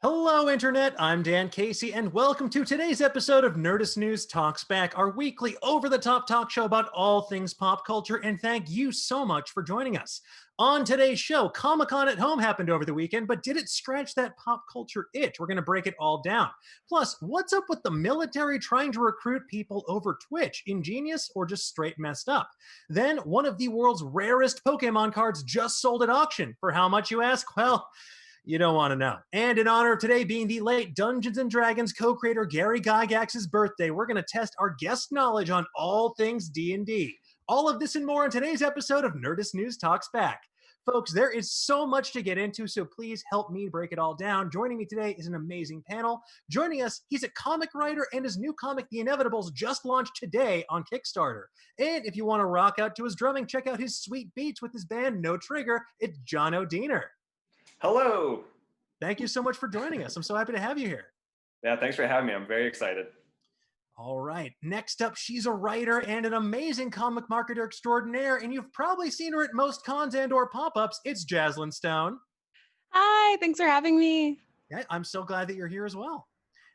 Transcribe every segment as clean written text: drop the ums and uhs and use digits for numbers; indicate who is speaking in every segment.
Speaker 1: Hello, Internet. I'm Dan Casey, and welcome to today's episode of Nerdist News Talks Back, our weekly over-the-top talk show about all things pop culture, and thank you so much for joining us. On today's show, Comic-Con at Home happened over the weekend, but did it scratch that pop culture itch? We're going to break it all down. Plus, what's up with the military trying to recruit people over Twitch? Ingenious or just straight messed up? Then, one of the world's rarest Pokemon cards just sold at auction. For how much, you ask? Well, you don't want to know. And in honor of today being the late Dungeons & Dragons co-creator Gary Gygax's birthday, we're going to test our guest knowledge on all things D&D. All of this and more in today's episode of Nerdist News Talks Back. Folks, there is so much to get into, so please help me break it all down. Joining me today is an amazing panel. Joining us, he's a comic writer, and his new comic, The Inevitables, just launched today on Kickstarter. And if you want to rock out to his drumming, check out his sweet beats with his band No Trigger. It's John O'Deener.
Speaker 2: Hello.
Speaker 1: Thank you so much for joining us. I'm so happy to have you here.
Speaker 2: Yeah, thanks for having me. I'm very excited.
Speaker 1: All right. Next up, she's a writer and an amazing comic marketer extraordinaire, and you've probably seen her at most cons and or pop-ups. It's Jaslyn Stone.
Speaker 3: Hi, thanks for having me.
Speaker 1: Yeah, I'm so glad that you're here as well.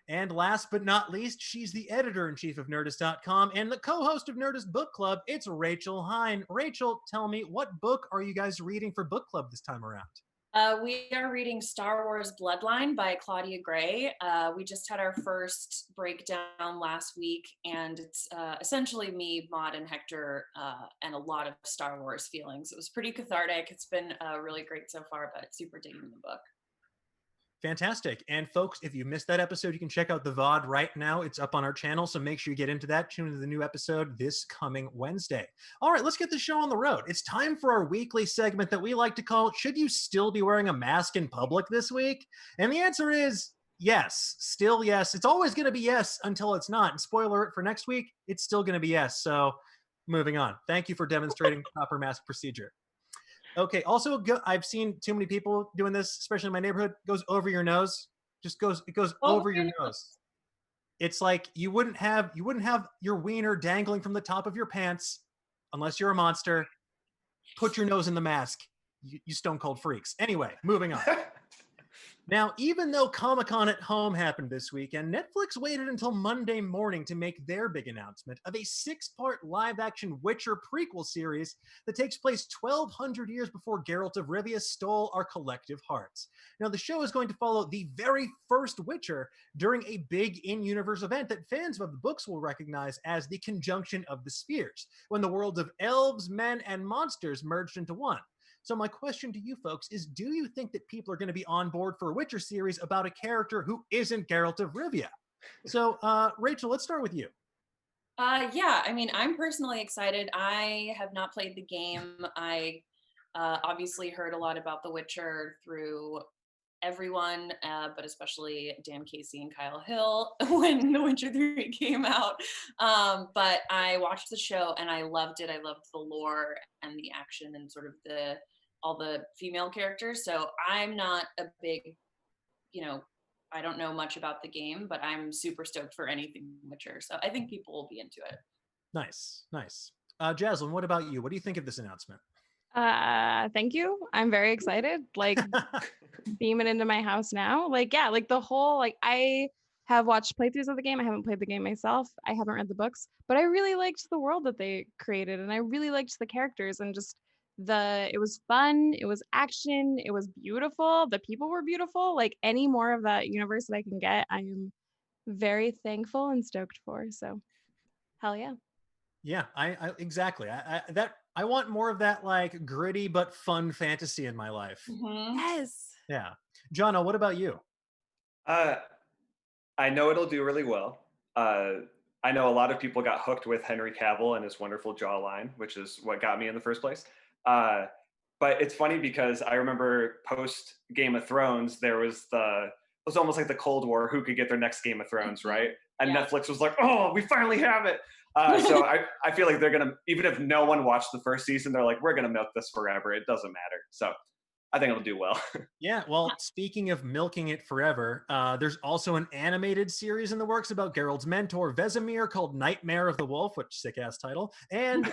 Speaker 1: And last but not least, she's the editor-in-chief of Nerdist.com and the co-host of Nerdist Book Club. It's Rachel Hine. Rachel, tell me, what book are you guys reading for book club this time around?
Speaker 4: We are reading Star Wars Bloodline by Claudia Gray. We just had our first breakdown last week, and it's essentially me, Maud, and Hector, and a lot of Star Wars feelings. It was pretty cathartic. It's been really great so far, but super digging the book.
Speaker 1: Fantastic. And folks, if you missed that episode, you can check out the VOD right now. It's up on our channel, so make sure you get into that. Tune into the new episode this coming Wednesday. All right, let's get the show on the road. It's time for our weekly segment that we like to call, Should You Still Be Wearing a Mask in Public This Week? And the answer is yes, still yes. It's always going to be yes until it's not. And spoiler alert for next week, it's still going to be yes. So moving on. Thank you for demonstrating proper mask procedure. Okay, also, I've seen too many people doing this, especially in my neighborhood. It goes over your nose. It goes over your nose. It's like you wouldn't have your wiener dangling from the top of your pants unless you're a monster. Put your nose in the mask. You stone cold freaks. Anyway, moving on. Now, even though Comic-Con at Home happened this weekend, Netflix waited until Monday morning to make their big announcement of a 6-part live-action Witcher prequel series that takes place 1,200 years before Geralt of Rivia stole our collective hearts. Now, the show is going to follow the very first Witcher during a big in-universe event that fans of the books will recognize as the Conjunction of the Spheres, when the worlds of elves, men, and monsters merged into one. So my question to you folks is, do you think that people are going to be on board for a Witcher series about a character who isn't Geralt of Rivia? So, Rachel, let's start with you.
Speaker 4: Yeah, I mean, I'm personally excited. I have not played the game. I obviously heard a lot about The Witcher through everyone, but especially Dan Casey and Kyle Hill when The Witcher 3 came out. But I watched the show and I loved it. I loved the lore and the action and sort of all the female characters. So I'm not a big, I don't know much about the game, but I'm super stoked for anything Witcher. So I think people will be into it.
Speaker 1: Nice. Jaslyn, what about you? What do you think of this announcement?
Speaker 3: Thank you. I'm very excited. Like beaming into my house now. The whole, I have watched playthroughs of the game. I haven't played the game myself. I haven't read the books, but I really liked the world that they created, and I really liked the characters, and just it was fun. It was action. It was beautiful. The people were beautiful. Like, any more of that universe that I can get, I am very thankful and stoked for. So hell yeah.
Speaker 1: Yeah, I exactly. I want more of that, like, gritty but fun fantasy in my life.
Speaker 4: Mm-hmm.
Speaker 3: Yes.
Speaker 1: Yeah. Jono, what about you?
Speaker 2: I know it'll do really well. I know a lot of people got hooked with Henry Cavill and his wonderful jawline, which is what got me in the first place. But it's funny because I remember post Game of Thrones, it was almost like the Cold War, who could get their next Game of Thrones, right? And yeah. Netflix was like, oh, we finally have it. So I feel like they're going to, even if no one watched the first season, they're like, we're going to milk this forever. It doesn't matter. So I think it'll do well.
Speaker 1: Yeah, well, speaking of milking it forever, there's also an animated series in the works about Geralt's mentor, Vesemir, called Nightmare of the Wolf, which sick-ass title. And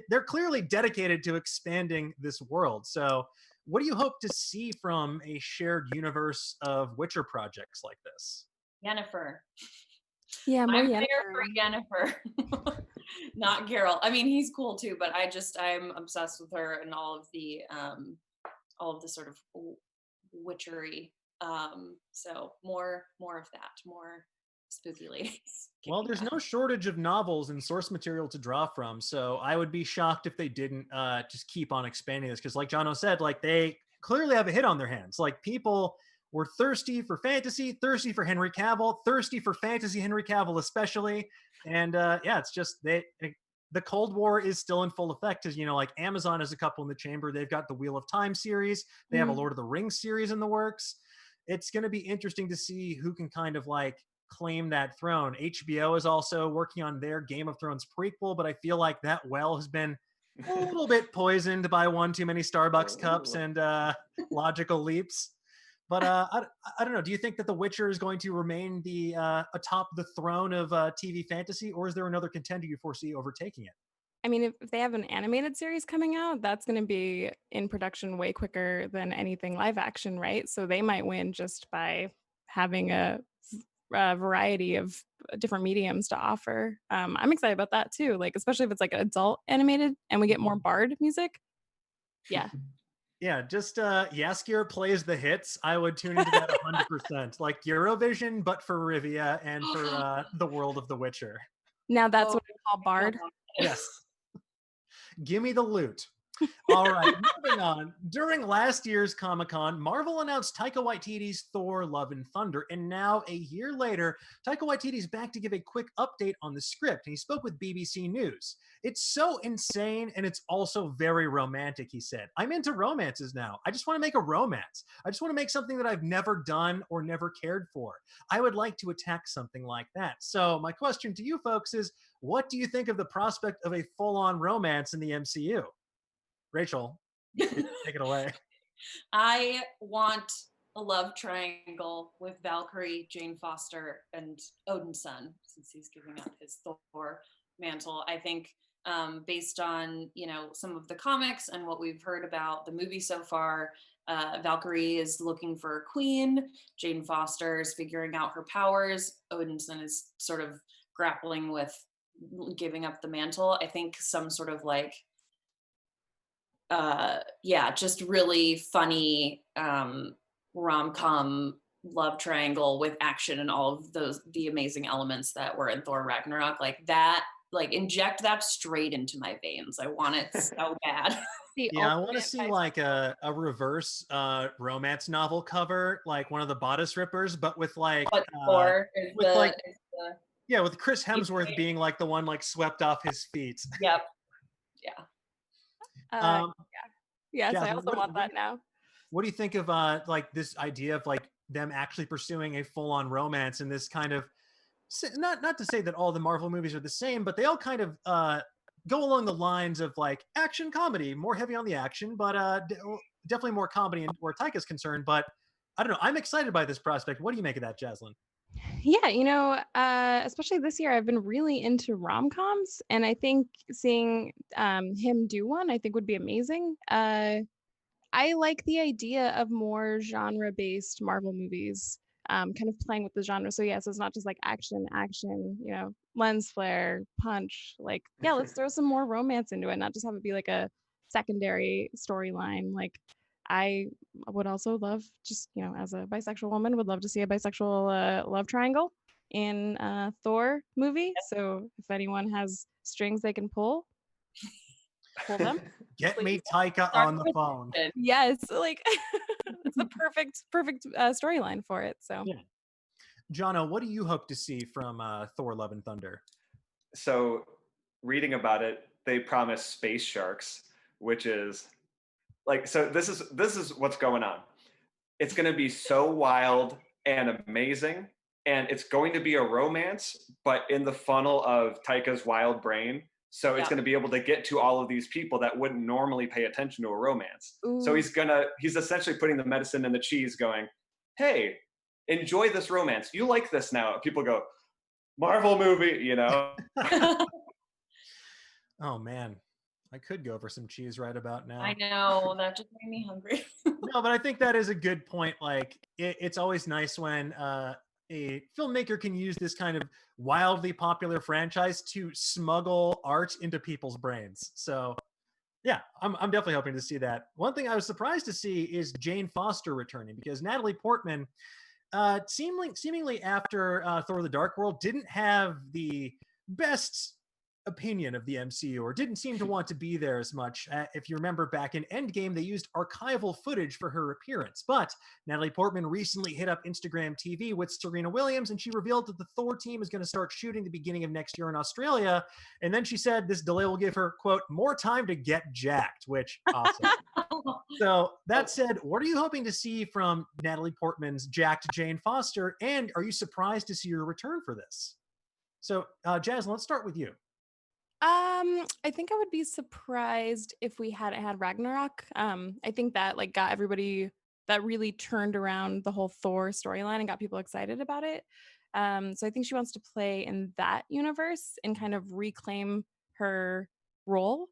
Speaker 1: they're clearly dedicated to expanding this world. So what do you hope to see from a shared universe of Witcher projects like this?
Speaker 4: Yennefer.
Speaker 3: Yeah, more
Speaker 4: I'm there
Speaker 3: Yennefer.
Speaker 4: for Yennefer, not Geralt. I mean, he's cool too, but I'm obsessed with her and all of the sort of witchery. So more of that, more spooky ladies.
Speaker 1: Well, there's no shortage of novels and source material to draw from, so I would be shocked if they didn't just keep on expanding this. Because, like Jono said, like they clearly have a hit on their hands. Like people were thirsty for fantasy, thirsty for Henry Cavill, thirsty for fantasy Henry Cavill especially, and yeah, it's just the Cold War is still in full effect. As you know, like Amazon has a couple in the chamber. They've got the Wheel of Time series. They have a Lord of the Rings series in the works. It's going to be interesting to see who can kind of like claim that throne. HBO is also working on their Game of Thrones prequel, but I feel like that well has been a little bit poisoned by one too many Starbucks cups and logical leaps. But I don't know. Do you think that The Witcher is going to remain atop the throne of TV fantasy, or is there another contender you foresee overtaking it?
Speaker 3: I mean, if they have an animated series coming out, that's going to be in production way quicker than anything live action, right? So they might win just by having a variety of different mediums to offer. I'm excited about that too, like especially if it's like adult animated and we get more Bard music. Yeah.
Speaker 1: Yeah, just Jaskier plays the hits. I would tune into that 100%. Like Eurovision, but for Rivia and for the world of The Witcher.
Speaker 3: Now that's what I call Bard.
Speaker 1: Yes. Give me the loot. All right, moving on. During last year's Comic-Con, Marvel announced Taika Waititi's Thor: Love and Thunder, and now a year later, Taika Waititi's back to give a quick update on the script, and he spoke with BBC News. It's so insane, and it's also very romantic, he said. I'm into romances now. I just want to make a romance. I just want to make something that I've never done or never cared for. I would like to attack something like that. So my question to you folks is, what do you think of the prospect of a full-on romance in the MCU? Rachel, take it away.
Speaker 4: I want a love triangle with Valkyrie, Jane Foster, and Odin's son, since he's giving up his Thor mantle. I think based on some of the comics and what we've heard about the movie so far, Valkyrie is looking for a queen. Jane Foster is figuring out her powers. Odinson is sort of grappling with giving up the mantle. I think some sort of like just really funny rom-com love triangle with action and all of the amazing elements that were in Thor Ragnarok. Like that, like inject that straight into my veins. I want it so bad.
Speaker 1: Yeah, I want to see like a reverse romance novel cover, like one of the bodice rippers, but with like with Chris Hemsworth being like the one like swept off his feet.
Speaker 4: Yep. Yeah.
Speaker 3: Yes, Jasmine, I also want that now.
Speaker 1: What do you think of like this idea of like them actually pursuing a full-on romance in this kind of not to say that all the Marvel movies are the same, but they all kind of go along the lines of like action comedy, more heavy on the action, but definitely more comedy where Taika's concerned. But I don't know. I'm excited by this prospect. What do you make of that, Jaslyn?
Speaker 3: Yeah, especially this year, I've been really into rom-coms, and I think seeing him do one, I think would be amazing. I like the idea of more genre-based Marvel movies, kind of playing with the genre. So yeah, so it's not just like action, lens flare, punch. Like, yeah, let's throw some more romance into it, not just have it be like a secondary storyline. Like, I would also love, just as a bisexual woman, would love to see a bisexual love triangle in a Thor movie. So if anyone has strings they can pull them.
Speaker 1: Get me Taika on the phone.
Speaker 3: Yes, like it's the perfect storyline for it. So,
Speaker 1: yeah. Jono, what do you hope to see from Thor: Love and Thunder?
Speaker 2: So, reading about it, they promise space sharks, which is like, so this is what's going on. It's going to be so wild and amazing, and it's going to be a romance, but in the funnel of Taika's wild brain. So it's going to be able to get to all of these people that wouldn't normally pay attention to a romance. Ooh. So he's essentially putting the medicine in the cheese going, hey, enjoy this romance. You like this now. People go, Marvel movie,
Speaker 1: Oh, man. I could go for some cheese right about now.
Speaker 4: I know, that just made me hungry.
Speaker 1: No, but I think that is a good point. Like, it's always nice when a filmmaker can use this kind of wildly popular franchise to smuggle art into people's brains. So, yeah, I'm definitely hoping to see that. One thing I was surprised to see is Jane Foster returning, because Natalie Portman, seemingly after Thor: The Dark World, didn't have the best opinion of the MCU, or didn't seem to want to be there as much. If you remember back in Endgame, they used archival footage for her appearance. But Natalie Portman recently hit up Instagram TV with Serena Williams, and she revealed that the Thor team is going to start shooting the beginning of next year in Australia. And then she said this delay will give her, quote, more time to get jacked, which awesome. So that said, what are you hoping to see from Natalie Portman's jacked Jane Foster? And are you surprised to see her return for this? So Jazz, let's start with you.
Speaker 3: I think I would be surprised if we hadn't had Ragnarok. I think that like got everybody, that really turned around the whole Thor storyline and got people excited about it. So I think she wants to play in that universe and kind of reclaim her role.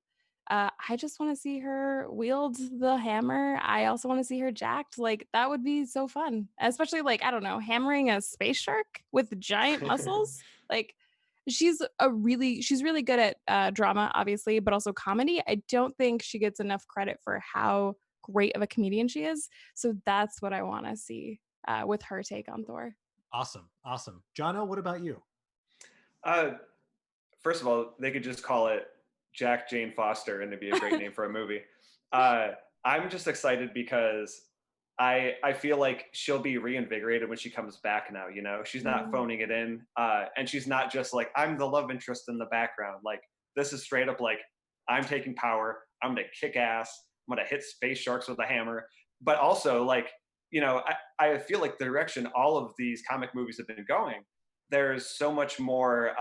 Speaker 3: I just want to see her wield the hammer. I also want to see her jacked. Like that would be so fun, especially like, I don't know, hammering a space shark with giant muscles. Like she's really good at drama, obviously, but also comedy. I don't think she gets enough credit for how great of a comedian she is. So that's what I want to see with her take on Thor.
Speaker 1: Awesome. Jono, what about you?
Speaker 2: First of all, they could just call it Jack Jane Foster and it'd be a great name for a movie. I'm just excited because I feel like she'll be reinvigorated when she comes back now, you know? She's not phoning it in. And she's not just like, I'm the love interest in the background. Like, this is straight up like, I'm taking power. I'm going to kick ass. I'm going to hit space sharks with a hammer. But also, like, you know, I feel like the direction all of these comic movies have been going, there's so much more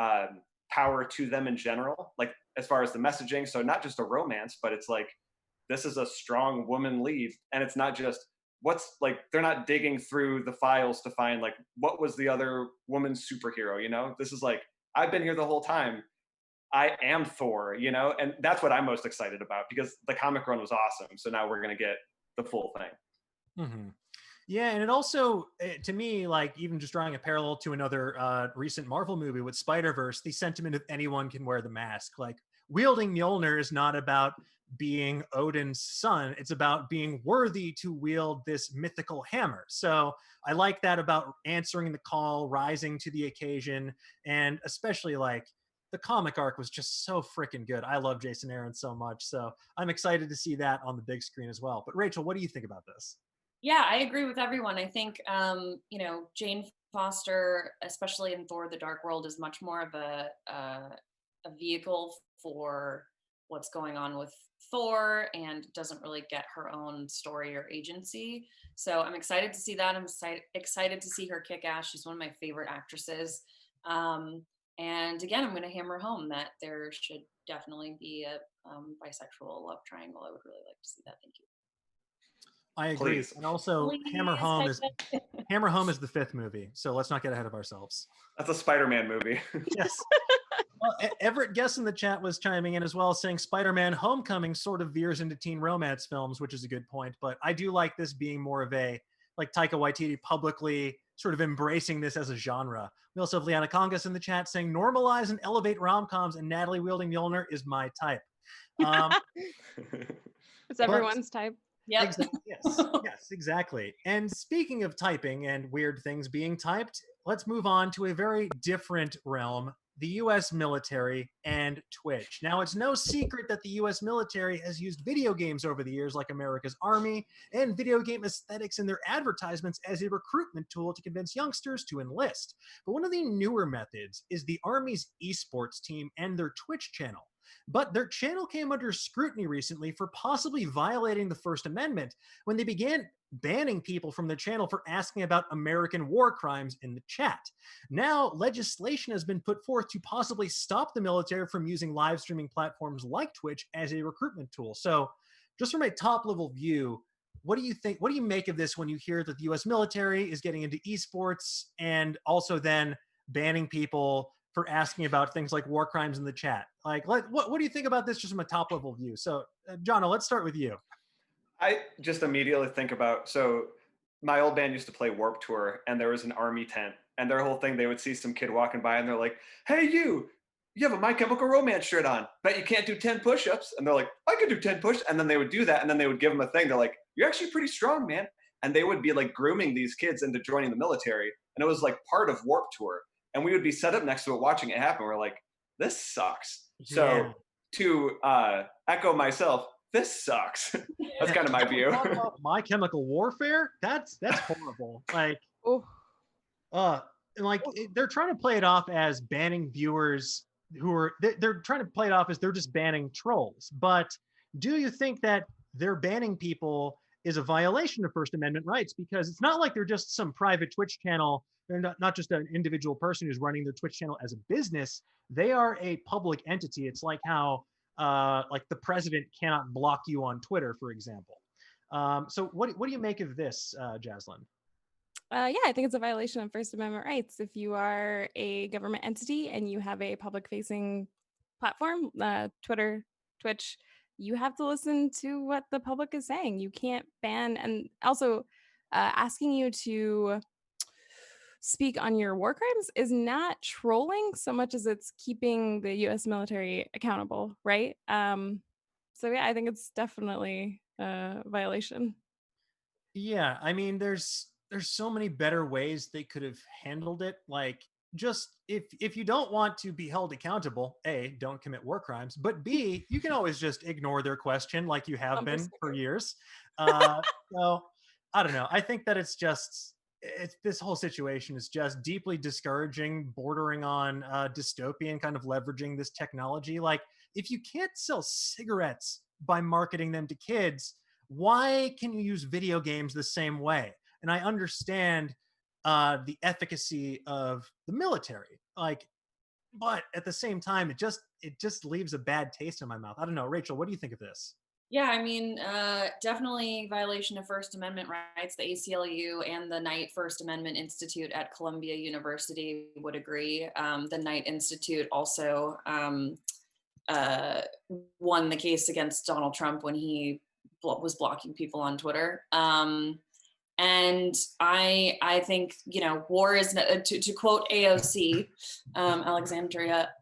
Speaker 2: power to them in general, like, as far as the messaging. So not just a romance, but it's like, this is a strong woman lead. And it's not just, what's like, they're not digging through the files to find like what was the other woman superhero, you know? This is like, I've been here the whole time. I am Thor, you know? And that's what I'm most excited about, because the comic run was awesome. So now we're going to get the full thing.
Speaker 1: Mm-hmm. Yeah, and it also, to me, like even just drawing a parallel to another recent Marvel movie with Spider-Verse, the sentiment of anyone can wear the mask. Like wielding Mjolnir is not about being Odin's son. It's about being worthy to wield this mythical hammer. So I like that about answering the call, rising to the occasion, and especially like the comic arc was just so freaking good. I love Jason Aaron so much. So I'm excited to see that on the big screen as well. But Rachel, what do you think about this?
Speaker 4: Yeah, I agree with everyone. I think, you know, Jane Foster, especially in Thor: The Dark World, is much more of a vehicle for what's going on with Thor and doesn't really get her own story or agency. So I'm excited to see that. I'm excited to see her kick ass. She's one of my favorite actresses. And again, I'm going to hammer home that there should definitely be a bisexual love triangle. I would really like to see that. Thank you.
Speaker 1: I agree.
Speaker 2: Please.
Speaker 1: And also Hammer Home is the fifth movie. So let's not get ahead of ourselves.
Speaker 2: That's a Spider-Man movie.
Speaker 1: Yes. Well, Everett Guess in the chat was chiming in as well, saying Spider-Man Homecoming sort of veers into teen romance films, which is a good point. But I do like this being more of a, like Taika Waititi publicly sort of embracing this as a genre. We also have Liana Congas in the chat saying normalize and elevate rom-coms, and Natalie wielding Mjolnir is my type.
Speaker 3: It's everyone's type.
Speaker 4: Yep.
Speaker 1: Exactly. Yes, exactly. And speaking of typing and weird things being typed, let's move on to a very different realm, the US military and Twitch. Now, it's no secret that the US military has used video games over the years, like America's Army, and video game aesthetics in their advertisements as a recruitment tool to convince youngsters to enlist. But one of the newer methods is the Army's esports team and their Twitch channel. But their channel came under scrutiny recently for possibly violating the First Amendment when they began banning people from their channel for asking about American war crimes in the chat. Now, legislation has been put forth to possibly stop the military from using live streaming platforms like Twitch as a recruitment tool. So, just from a top level view, what do you think? What do you make of this when you hear that the US military is getting into esports and also then banning people for asking about things like war crimes in the chat. Like, what do you think about this just from a top level view? So, Jono, let's start with you.
Speaker 2: I just immediately think about, so my old band used to play Warped Tour, and there was an army tent, and their whole thing, they would see some kid walking by and they're like, hey, you have a My Chemical Romance shirt on. Bet you can't do 10 push-ups. And they're like, I could do 10 push-ups. And then they would do that, and then they would give them a thing. They're like, you're actually pretty strong, man. And they would be like grooming these kids into joining the military. And it was like part of Warped Tour. And we would be set up next to it watching it happen. We're like, this sucks.
Speaker 1: Yeah.
Speaker 2: So to echo myself, this sucks. That's kind of my view.
Speaker 1: My Chemical Warfare? That's horrible. Like, and like they're trying to play it off as banning viewers who are, they're trying to play it off as they're just banning trolls. But do you think that they're banning people is a violation of First Amendment rights? Because it's not like they're just some private Twitch channel. They're not just an individual person who's running their Twitch channel as a business. They are a public entity. It's like how like the president cannot block you on Twitter, for example. So what do you make of this, Jaslyn?
Speaker 3: Yeah, I think it's a violation of First Amendment rights. If you are a government entity and you have a public-facing platform, Twitter, Twitch, you have to listen to what the public is saying. You can't ban, and also asking you to speak on your war crimes is not trolling so much as it's keeping the U.S. military accountable, right? So yeah, I think it's definitely a violation.
Speaker 1: Yeah, I mean, there's so many better ways they could have handled it. Like, just if you don't want to be held accountable, A, don't commit war crimes, but B, you can always just ignore their question like you have been for years. So I don't know. I think that this whole situation is just deeply discouraging, bordering on dystopian, kind of leveraging this technology. Like, if you can't sell cigarettes by marketing them to kids, why can you use video games the same way? And I understand the efficacy of the military, like, but at the same time, it just leaves a bad taste in my mouth. I don't know, Rachel, what do you think of this?
Speaker 4: Yeah, I mean, definitely violation of First Amendment rights. The ACLU and the Knight First Amendment Institute at Columbia University would agree. The Knight Institute also won the case against Donald Trump when he was blocking people on Twitter. And I think, war is, to quote AOC, Alexandria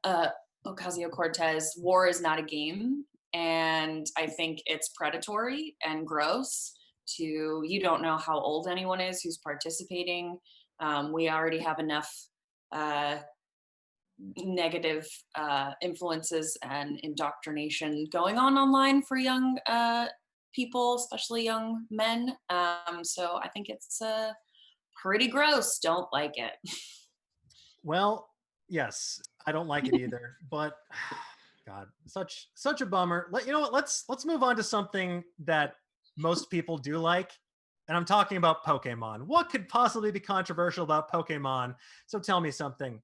Speaker 4: Ocasio-Cortez, war is not a game. And I think it's predatory and gross you don't know how old anyone is who's participating. We already have enough negative influences and indoctrination going on online for young people, especially young men. So I think it's pretty gross. Don't like it.
Speaker 1: Well, yes, I don't like it either, but God, such a bummer. You know what? Let's move on to something that most people do like, and I'm talking about Pokemon. What could possibly be controversial about Pokemon? So tell me something.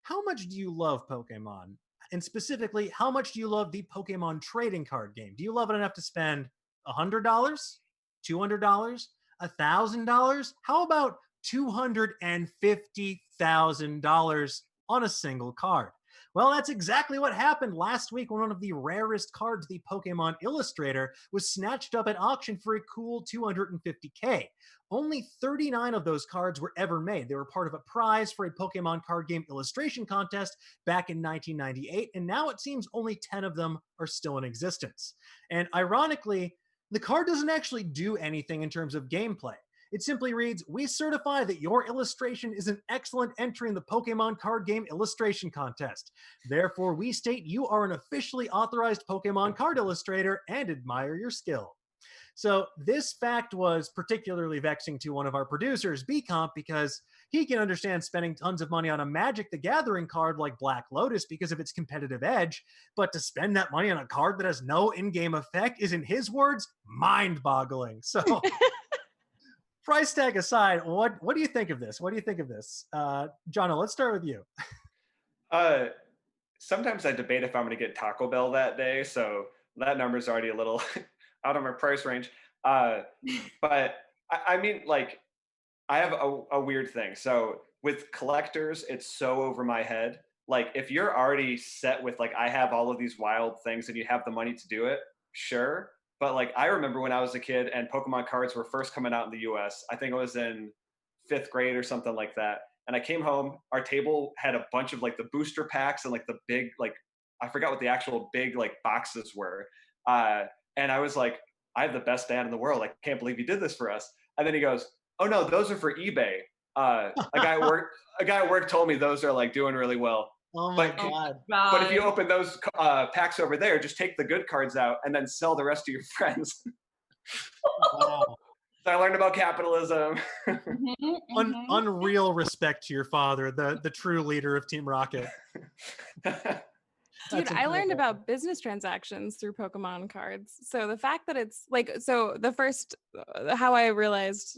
Speaker 1: How much do you love Pokemon? And specifically, how much do you love the Pokemon trading card game? Do you love it enough to spend $100, $200, $1,000? How about $250,000 on a single card? Well, that's exactly what happened last week when one of the rarest cards, the Pokemon Illustrator, was snatched up at auction for a cool $250K. Only 39 of those cards were ever made. They were part of a prize for a Pokemon card game illustration contest back in 1998, and now it seems only 10 of them are still in existence. And ironically, the card doesn't actually do anything in terms of gameplay. It simply reads, "We certify that your illustration is an excellent entry in the Pokemon card game illustration contest. Therefore, we state you are an officially authorized Pokemon card illustrator and admire your skill." So this fact was particularly vexing to one of our producers, B-Comp, because he can understand spending tons of money on a Magic the Gathering card like Black Lotus because of its competitive edge, but to spend that money on a card that has no in-game effect is, in his words, mind-boggling. So price tag aside, what do you think of this? What do you think of this? Jono, let's start with you.
Speaker 2: Sometimes I debate if I'm going to get Taco Bell that day, so that number's already a little out of my price range. But I mean, like, I have a weird thing. So with collectors, it's so over my head like if you're already set with like I have all of these wild things and you have the money to do it, sure. But like I remember when I was a kid and Pokemon cards were first coming out in the US, I think it was in 5th grade or something like that. And I came home, our table had a bunch of like the booster packs and like the big, like, I forgot what the actual big like boxes were. Uh, and I was like, I have the best dad in the world. I can't believe you did this for us. And then he goes, oh no, those are for eBay. A guy at work told me those are like doing really well.
Speaker 1: Oh my
Speaker 2: But
Speaker 1: God.
Speaker 2: but if you open those packs over there, just take the good cards out and then sell the rest to your friends.
Speaker 1: Wow.
Speaker 2: So I learned about capitalism.
Speaker 1: Unreal respect to your father, the true leader of Team Rocket.
Speaker 3: Dude, I learned about business transactions through Pokemon cards. So the fact that it's like, so the first, how I realized,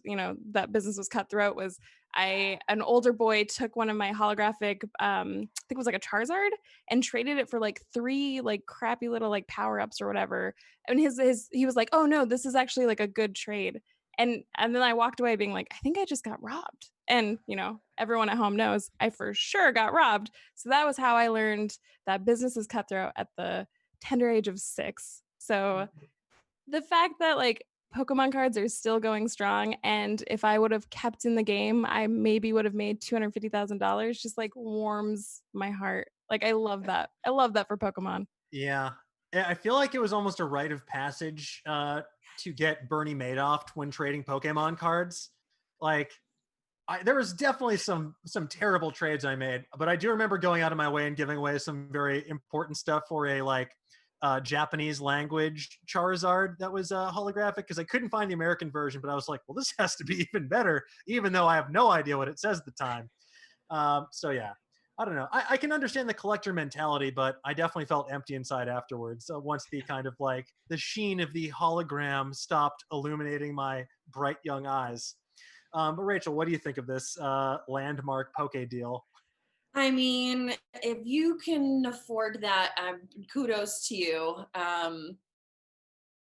Speaker 3: that business was cutthroat was an older boy took one of my holographic, I think it was like a Charizard, and traded it for like 3 like crappy little like power-ups or whatever. And he was like, oh no, this is actually like a good trade. And then I walked away being like, I think I just got robbed. And, everyone at home knows I for sure got robbed. So that was how I learned that business is cutthroat at the tender age of 6. So the fact that like Pokemon cards are still going strong, and if I would have kept in the game, I maybe would have made $250,000, just like warms my heart. Like I love that. I love that for Pokemon.
Speaker 1: Yeah. I feel like it was almost a rite of passage to get Bernie Madoff when trading Pokemon cards. Like there was definitely some terrible trades I made, but I do remember going out of my way and giving away some very important stuff for a like Japanese language Charizard that was holographic, because I couldn't find the American version, but I was like, well, this has to be even better, even though I have no idea what it says at the time. So yeah, I don't know. I can understand the collector mentality, but I definitely felt empty inside afterwards. Once the kind of like the sheen of the hologram stopped illuminating my bright young eyes. But Rachel, what do you think of this landmark Poke deal?
Speaker 4: I mean, if you can afford that, kudos to you.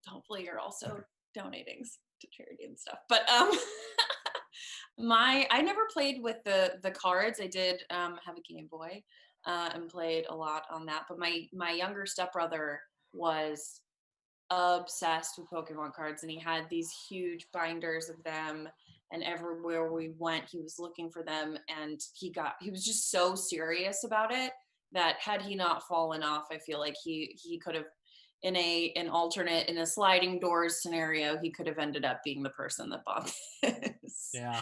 Speaker 4: Hopefully you're also donating to charity and stuff. But I never played with the cards. I did have a Game Boy and played a lot on that. But my younger stepbrother was obsessed with Pokemon cards, and he had these huge binders of them, and everywhere we went he was looking for them, and he was just so serious about it that had he not fallen off, I feel like he could have, in a sliding doors scenario, he could have ended up being the person that bought this.
Speaker 1: Yeah.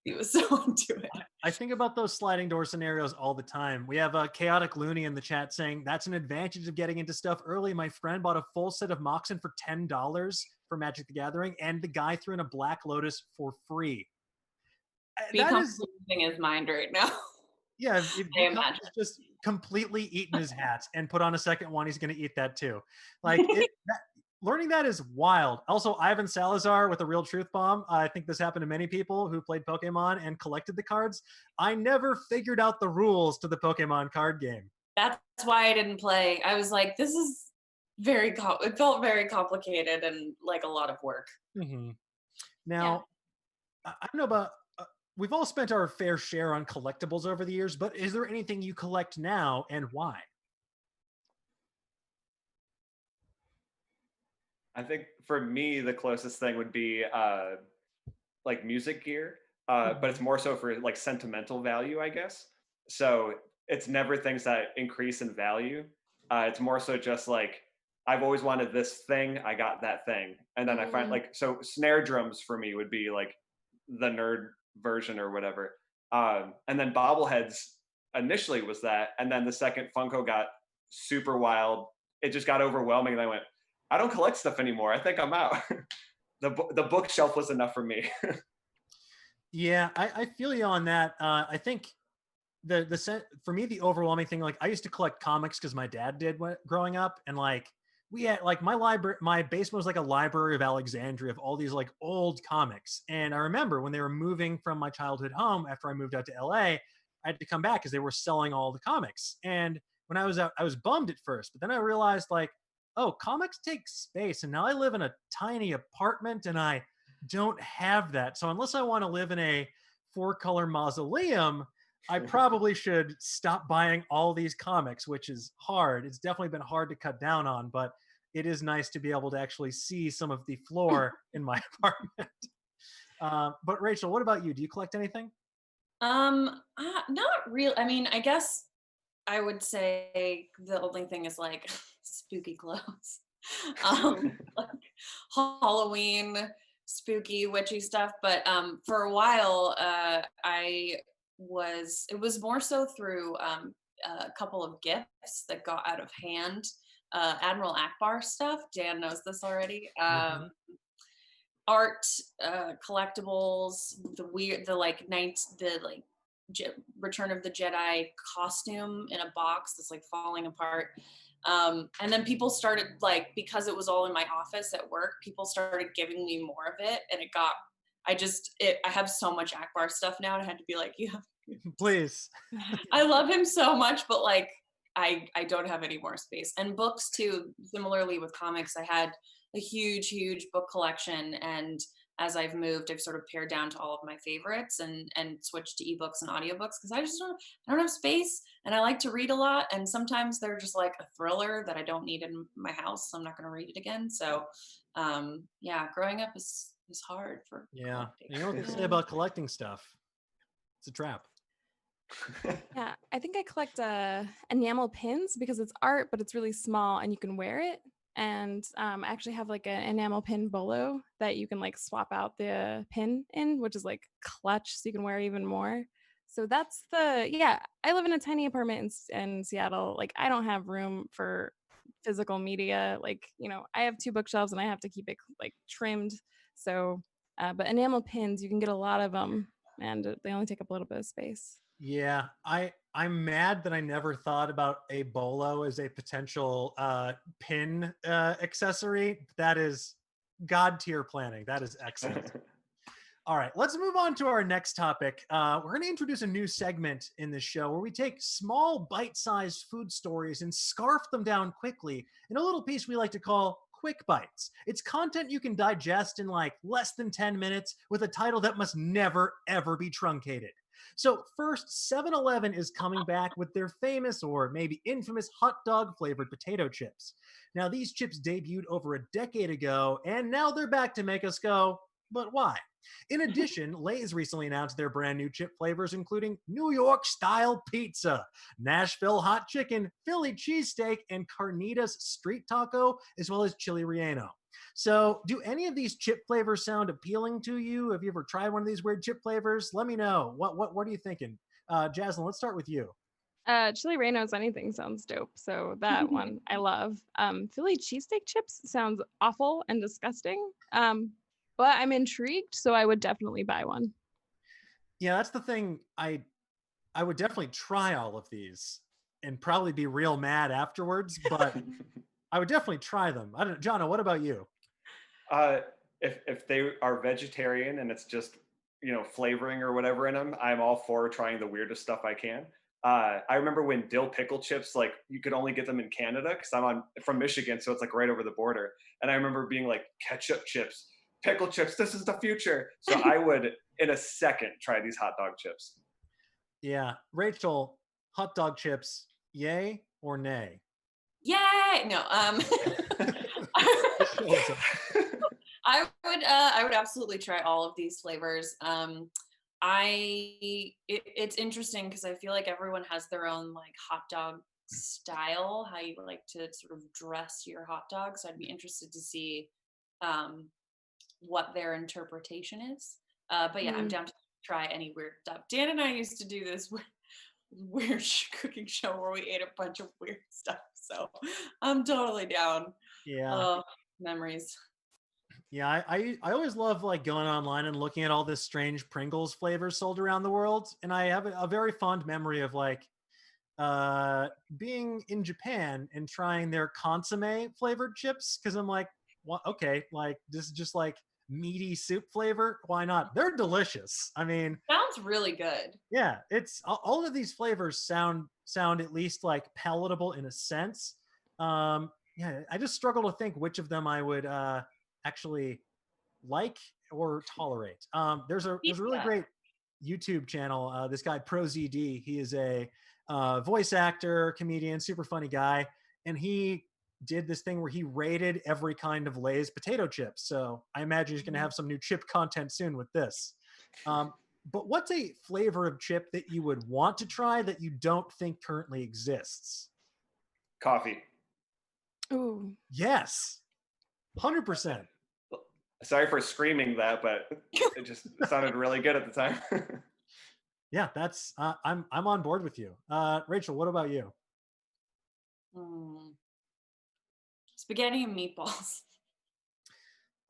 Speaker 4: He was so into it.
Speaker 1: I think about those sliding door scenarios all the time. We have a Chaotic Looney in the chat saying, that's an advantage of getting into stuff early. My friend bought a full set of Moxen for $10 for Magic the Gathering, and the guy threw in a Black Lotus for free.
Speaker 4: That is losing his mind right now.
Speaker 1: Yeah, if he's just completely eaten his hat and put on a second one, he's going to eat that too. Like, learning that is wild. Also, Ivan Salazar with a Real Truth Bomb. I think this happened to many people who played Pokemon and collected the cards. I never figured out the rules to the Pokemon card game.
Speaker 4: That's why I didn't play. I was like, this is it felt very complicated and like a lot of work.
Speaker 1: Mm-hmm. Now, yeah. I don't know about, we've all spent our fair share on collectibles over the years, but is there anything you collect now and why?
Speaker 2: I think for me, the closest thing would be like music gear, but it's more so for like sentimental value, I guess. So it's never things that increase in value. It's more so just like, I've always wanted this thing, I got that thing. And then I find like, so snare drums for me would be like the nerd version or whatever. And then bobbleheads initially was that. And then the second Funko got super wild, it just got overwhelming. And I went, I don't collect stuff anymore. I think I'm out. The bookshelf was enough for me.
Speaker 1: Yeah, I feel you on that. I think for me, the overwhelming thing, like I used to collect comics because my dad did growing up, and like we had like my basement was like a library of Alexandria of all these like old comics. And I remember when they were moving from my childhood home after I moved out to LA, I had to come back because they were selling all the comics. And when I was out, I was bummed at first, but then I realized like, oh, comics take space, and now I live in a tiny apartment and I don't have that. So unless I want to live in a 4-color mausoleum, I probably should stop buying all these comics, which is hard. It's definitely been hard to cut down on, but it is nice to be able to actually see some of the floor in my apartment. But Rachel, what about you? Do you collect anything?
Speaker 4: Not real. I mean, I guess I would say the only thing is like spooky clothes. Like Halloween, spooky, witchy stuff. But for a while, it was more so through a couple of gifts that got out of hand. Admiral Akbar stuff. Dan knows this already.
Speaker 1: Mhm.
Speaker 4: Art, collectibles, the like Return of the Jedi costume in a box that's like falling apart. And then people started like, because it was all in my office at work, people started giving me more of it, and I have so much Akbar stuff now, and I had to be like, yeah,
Speaker 1: Please.
Speaker 4: I love him so much, but like I don't have any more space. And books too, similarly with comics, I had a huge book collection, and as I've moved, I've sort of pared down to all of my favorites and switched to ebooks and audiobooks because I don't have space, and I like to read a lot, and sometimes they're just like a thriller that I don't need in my house, so I'm not going to read it again. So yeah, growing up is hard for
Speaker 1: Yeah.
Speaker 4: collecting.
Speaker 1: You know what they say
Speaker 3: Yeah.
Speaker 1: about collecting stuff? It's a trap.
Speaker 3: Yeah, I think I collect enamel pins because it's art, but it's really small and you can wear it. And I actually have like an enamel pin bolo that you can like swap out the pin in, which is like clutch, so you can wear even more. So yeah. I live in a tiny apartment in Seattle. Like I don't have room for physical media. Like I have 2 bookshelves and I have to keep it like trimmed. So, but enamel pins, you can get a lot of them, and they only take up a little bit of space.
Speaker 1: Yeah, I'm mad that I never thought about a bolo as a potential pin accessory. That is god tier planning. That is excellent. All right, let's move on to our next topic. We're going to introduce a new segment in this show where we take small, bite-sized food stories and scarf them down quickly in a little piece we like to call Quick Bites. It's content you can digest in like less than 10 minutes with a title that must never, ever be truncated. So first, 7-Eleven is coming back with their famous or maybe infamous hot dog flavored potato chips. Now, these chips debuted over a decade ago, and now they're back to make us go, but why? In addition, Lay's recently announced their brand new chip flavors, including New York style pizza, Nashville hot chicken, Philly cheesesteak, and carnitas street taco, as well as chili relleno. So, do any of these chip flavors sound appealing to you? Have you ever tried one of these weird chip flavors? Let me know. What are you thinking? Jaslyn, let's start with you.
Speaker 3: Chili Reno's anything sounds dope. So that one I love. Philly cheesesteak chips sounds awful and disgusting. But I'm intrigued, so I would definitely buy one.
Speaker 1: Yeah, that's the thing. I would definitely try all of these and probably be real mad afterwards, but I would definitely try them. I don't know, Jono, what about you?
Speaker 2: Uh, if they are vegetarian and it's just flavoring or whatever in them, I'm all for trying the weirdest stuff I can. I remember when dill pickle chips, like you could only get them in Canada because from Michigan, so it's like right over the border. And I remember being like ketchup chips, pickle chips, this is the future. So I would in a second try these hot dog chips.
Speaker 1: Yeah, Rachel, hot dog chips, yay or nay?
Speaker 4: Yay! No. I would absolutely try all of these flavors. It's interesting because I feel like everyone has their own like hot dog style, how you like to sort of dress your hot dog. So I'd be interested to see what their interpretation is. But yeah, I'm down to try any weird stuff. Dan and I used to do this weird cooking show where we ate a bunch of weird stuff. So I'm totally down.
Speaker 1: Yeah.
Speaker 4: Memories.
Speaker 1: Yeah, I always love like going online and looking at all this strange Pringles flavors sold around the world, and I have a very fond memory of like being in Japan and trying their consomme flavored chips because I'm like, well, okay, like this is just like meaty soup flavor. Why not? They're delicious. I mean,
Speaker 4: Sounds really good.
Speaker 1: yeah, it's all of these flavors sound at least like palatable in a sense. Yeah, I just struggle to think which of them I would actually like or tolerate. There's a really
Speaker 4: Pizza.
Speaker 1: great YouTube channel. This guy ProZD, he is a voice actor, comedian, super funny guy, and he did this thing where he rated every kind of Lay's potato chips. So I imagine he's going to have some new chip content soon with this. But what's a flavor of chip that you would want to try that you don't think currently exists?
Speaker 2: Coffee.
Speaker 3: Ooh.
Speaker 1: Yes, 100%.
Speaker 2: Sorry for screaming that, but it just sounded really good at the time.
Speaker 1: Yeah, that's I'm on board with you. Rachel, what about you?
Speaker 4: Spaghetti and meatballs.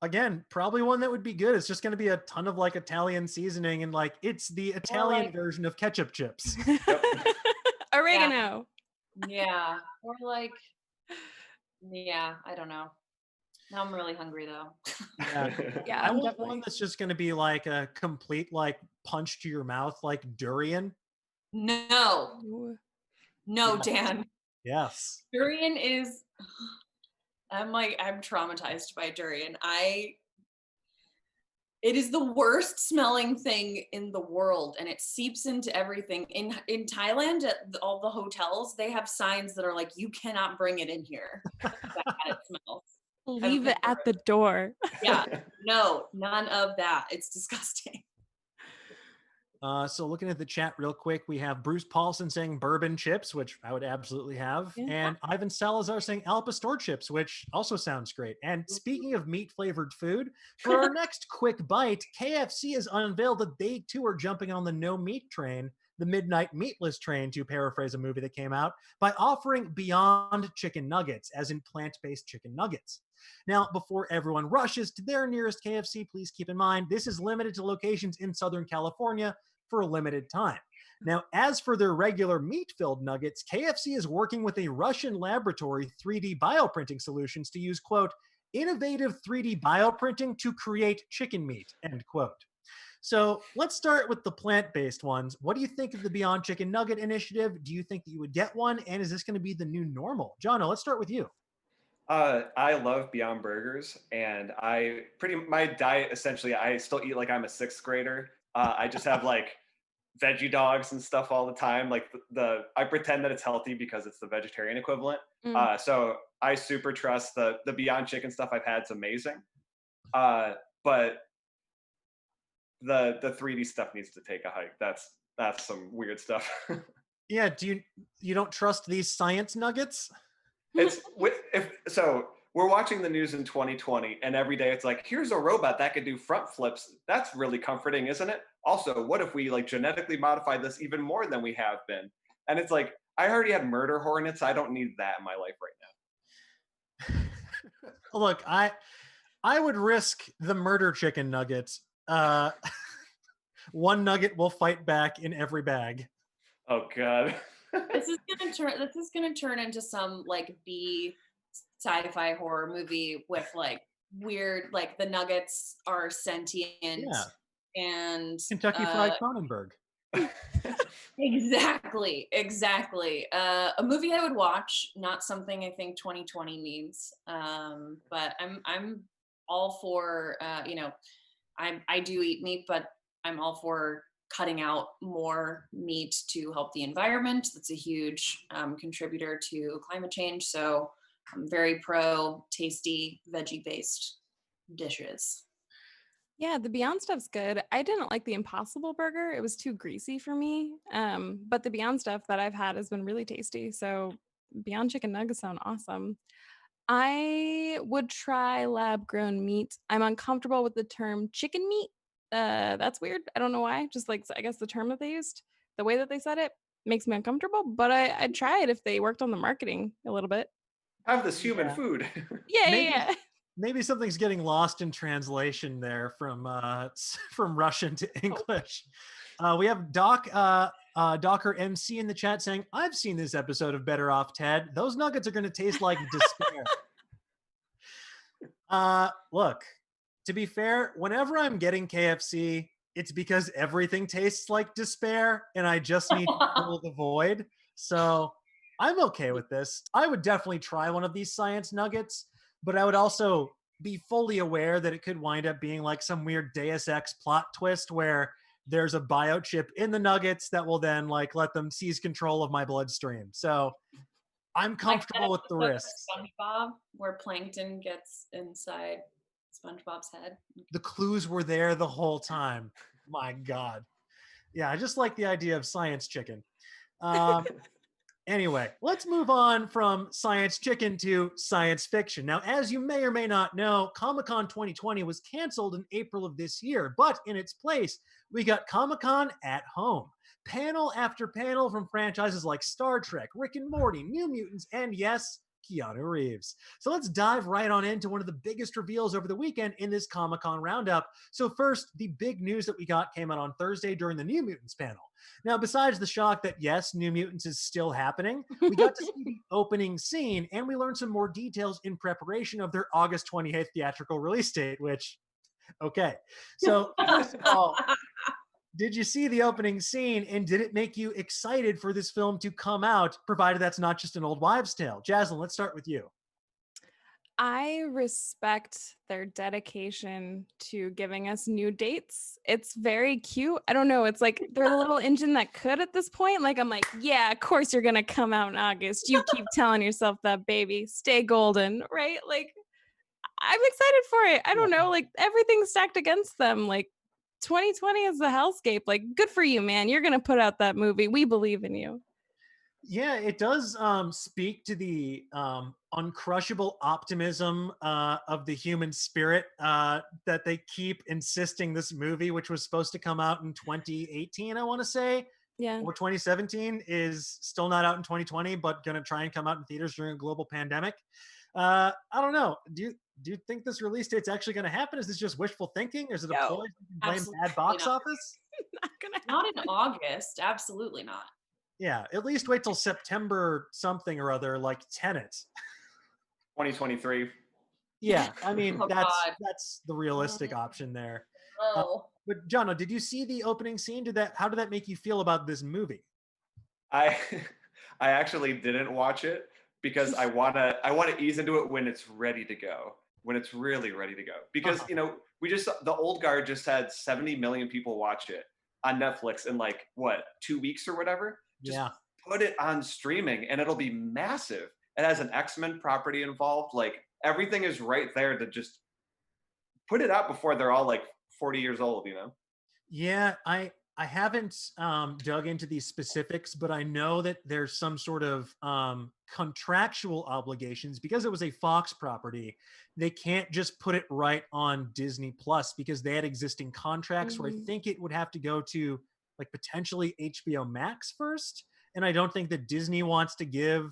Speaker 1: Again, probably one that would be good. It's just going to be a ton of like Italian seasoning and like it's the Italian version of ketchup chips.
Speaker 3: Oregano.
Speaker 4: Yeah. Or like, yeah, I don't know. Now I'm really hungry though.
Speaker 3: Yeah,
Speaker 1: I want
Speaker 3: definitely.
Speaker 1: one that's just going to be like a complete like punch to your mouth, like durian.
Speaker 4: No,
Speaker 3: Ooh.
Speaker 4: no, Dan.
Speaker 1: Yes.
Speaker 4: Durian is, I'm traumatized by durian. It is the worst smelling thing in the world, and it seeps into everything. In Thailand, at all the hotels, they have signs that are like, "You cannot bring it in here." That's how bad it smells.
Speaker 3: Leave it at the door.
Speaker 4: Yeah, no, none of that. It's disgusting.
Speaker 1: So looking at the chat real quick, we have Bruce Paulson saying bourbon chips, which I would absolutely have.
Speaker 3: Yeah.
Speaker 1: And Ivan Salazar saying Al Pastor chips, which also sounds great. And speaking of meat flavored food, for our next quick bite, KFC has unveiled that they too are jumping on the no meat train, the midnight meatless train, to paraphrase a movie that came out, by offering Beyond Chicken Nuggets, as in plant-based chicken nuggets. Now, before everyone rushes to their nearest KFC, please keep in mind this is limited to locations in Southern California for a limited time. Now, as for their regular meat-filled nuggets, KFC is working with a Russian laboratory 3D bioprinting solutions to use, quote, innovative 3D bioprinting to create chicken meat, end quote. So let's start with the plant-based ones. What do you think of the Beyond Chicken Nugget initiative? Do you think that you would get one? And is this going to be the new normal? Jono, let's start with you.
Speaker 2: I love Beyond Burgers, and my diet essentially, I still eat like I'm a sixth grader. I just have like veggie dogs and stuff all the time. Like I pretend that it's healthy because it's the vegetarian equivalent. So I super trust the Beyond Chicken stuff I've had. It's amazing. But the 3D stuff needs to take a hike. That's some weird stuff.
Speaker 1: Yeah, you don't trust these science nuggets?
Speaker 2: So we're watching the news in 2020, and every day it's like, here's a robot that could do front flips. That's really comforting, isn't it? Also, what if we like genetically modify this even more than we have been? And it's like, I already had murder hornets. I don't need that in my life right
Speaker 1: now. Look, I would risk the murder chicken nuggets. One nugget will fight back in every bag.
Speaker 2: Oh God.
Speaker 4: This is gonna turn into some like B sci-fi horror movie with like weird, like the nuggets are sentient and
Speaker 1: Kentucky Fried Cronenberg.
Speaker 4: Exactly. A movie I would watch, not something I think 2020 needs. But I'm all for I do eat meat, but I'm all for cutting out more meat to help the environment. That's a huge contributor to climate change. So I'm very pro tasty veggie-based dishes.
Speaker 3: Yeah, the Beyond stuff's good. I didn't like the Impossible Burger. It was too greasy for me. But the Beyond stuff that I've had has been really tasty. So Beyond Chicken Nuggets sound awesome. I would try lab-grown meat. I'm uncomfortable with the term chicken meat. That's weird. I don't know why. Just like, I guess the term that they used, the way that they said it makes me uncomfortable, but I'd try it if they worked on the marketing a little bit.
Speaker 2: Have this human food.
Speaker 3: Yeah.
Speaker 1: Maybe something's getting lost in translation there from Russian to English. We have Docker MC in the chat saying, I've seen this episode of Better Off Ted. Those nuggets are going to taste like despair. Look, to be fair, whenever I'm getting KFC, it's because everything tastes like despair and I just need to fill the void. So I'm okay with this. I would definitely try one of these science nuggets, but I would also be fully aware that it could wind up being like some weird Deus Ex plot twist where there's a biochip in the nuggets that will then like let them seize control of my bloodstream. So I'm comfortable with the
Speaker 4: Like that
Speaker 1: risks.
Speaker 4: episode of SpongeBob where Plankton gets inside SpongeBob's head.
Speaker 1: The clues were there the whole time. My God. Yeah, I just like the idea of science chicken. Um, Anyway, let's move on from science chicken to science fiction. Now, as you may or may not know, Comic-Con 2020 was canceled in April of this year, but in its place, we got Comic-Con at home. Panel after panel from franchises like Star Trek, Rick and Morty, New Mutants, and yes, Keanu Reeves. So let's dive right on into one of the biggest reveals over the weekend in this Comic-Con roundup. So first, the big news that we got came out on Thursday during the New Mutants panel. Now, besides the shock that, yes, New Mutants is still happening, we got to see the opening scene and we learned some more details in preparation of their August 28th theatrical release date, which, okay. So, first of all, did you see the opening scene and did it make you excited for this film to come out, provided that's not just an old wives' tale? Jaslyn, let's start with you.
Speaker 3: I respect their dedication to giving us new dates. It's very cute. I don't know. It's like they're the little engine that could at this point. Like, I'm like, yeah, of course you're going to come out in August. You keep telling yourself that, baby. Stay golden, right? Like, I'm excited for it. I don't know. Like, everything's stacked against them. Like, 2020 is the hellscape. Like, good for you, man. You're going to put out that movie. We believe in you.
Speaker 1: Yeah, it does speak to the uncrushable optimism of the human spirit that they keep insisting this movie, which was supposed to come out in 2018, I want to say,
Speaker 3: Yeah.
Speaker 1: or 2017, is still not out in 2020, but going to try and come out in theaters during a global pandemic. I don't know. Do you think this release date's actually going to happen? Is this just wishful thinking? Is it a ploy? Blame bad box office?
Speaker 3: Not
Speaker 4: in August. Absolutely not.
Speaker 1: Yeah, at least wait till September something or other, like Tenet.
Speaker 2: 2023.
Speaker 1: Yeah, I mean,
Speaker 4: Oh,
Speaker 1: that's the realistic option there.
Speaker 4: Oh.
Speaker 1: But Jono, did you see the opening scene? How did that make you feel about this movie?
Speaker 2: I I actually didn't watch it because I wanna ease into it when it's ready to go, when it's really ready to go. Because we just the old guard just had 70 million people watch it on Netflix in like what 2 weeks or whatever. Just put it on streaming and it'll be massive. It has an X-Men property involved. Like everything is right there to just put it out before they're all like 40 years old,
Speaker 1: Yeah, I haven't dug into these specifics, but I know that there's some sort of contractual obligations because it was a Fox property. They can't just put it right on Disney Plus because they had existing contracts where I think it would have to go to like potentially HBO Max first. And I don't think that Disney wants to give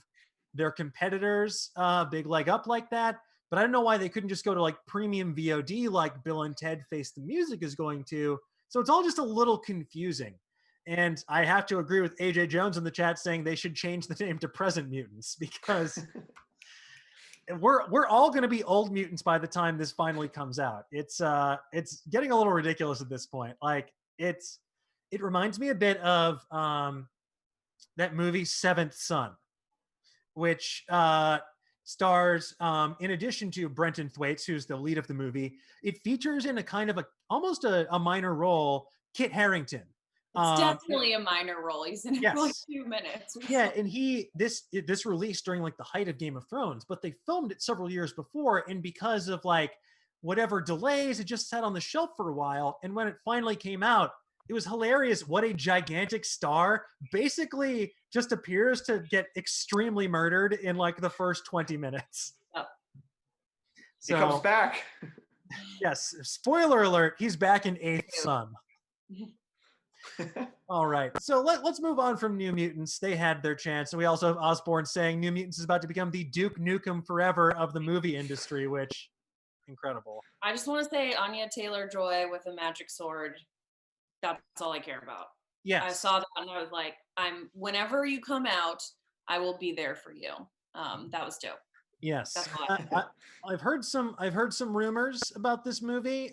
Speaker 1: their competitors a big leg up like that. But I don't know why they couldn't just go to like premium VOD like Bill and Ted Face the Music is going to. So it's all just a little confusing. And I have to agree with AJ Jones in the chat saying they should change the name to Present Mutants because we're all going to be old mutants by the time this finally comes out. It's getting a little ridiculous at this point. Like it reminds me a bit of that movie Seventh Son, which stars, in addition to Brenton Thwaites, who's the lead of the movie, it features in a kind of almost a minor role, Kit Harington.
Speaker 4: It's definitely a minor role. He's in it for like 2 minutes.
Speaker 1: Yeah, and this released during like the height of Game of Thrones, but they filmed it several years before, and because of like whatever delays, it just sat on the shelf for a while. And when it finally came out, it was hilarious what a gigantic star basically just appears to get extremely murdered in like the first 20 minutes.
Speaker 4: Yep.
Speaker 2: So, he comes back.
Speaker 1: Yes, spoiler alert, he's back in Eighth Son. All right, so let's move on from New Mutants. They had their chance. And we also have Osborn saying New Mutants is about to become the Duke Nukem Forever of the movie industry, which, incredible.
Speaker 4: I just want to say Anya Taylor-Joy with a magic sword. That's all I care about.
Speaker 1: Yes.
Speaker 4: I saw that and I was like, whenever you come out, I will be there for you. That was dope.
Speaker 1: Yes. I've heard some rumors about this movie.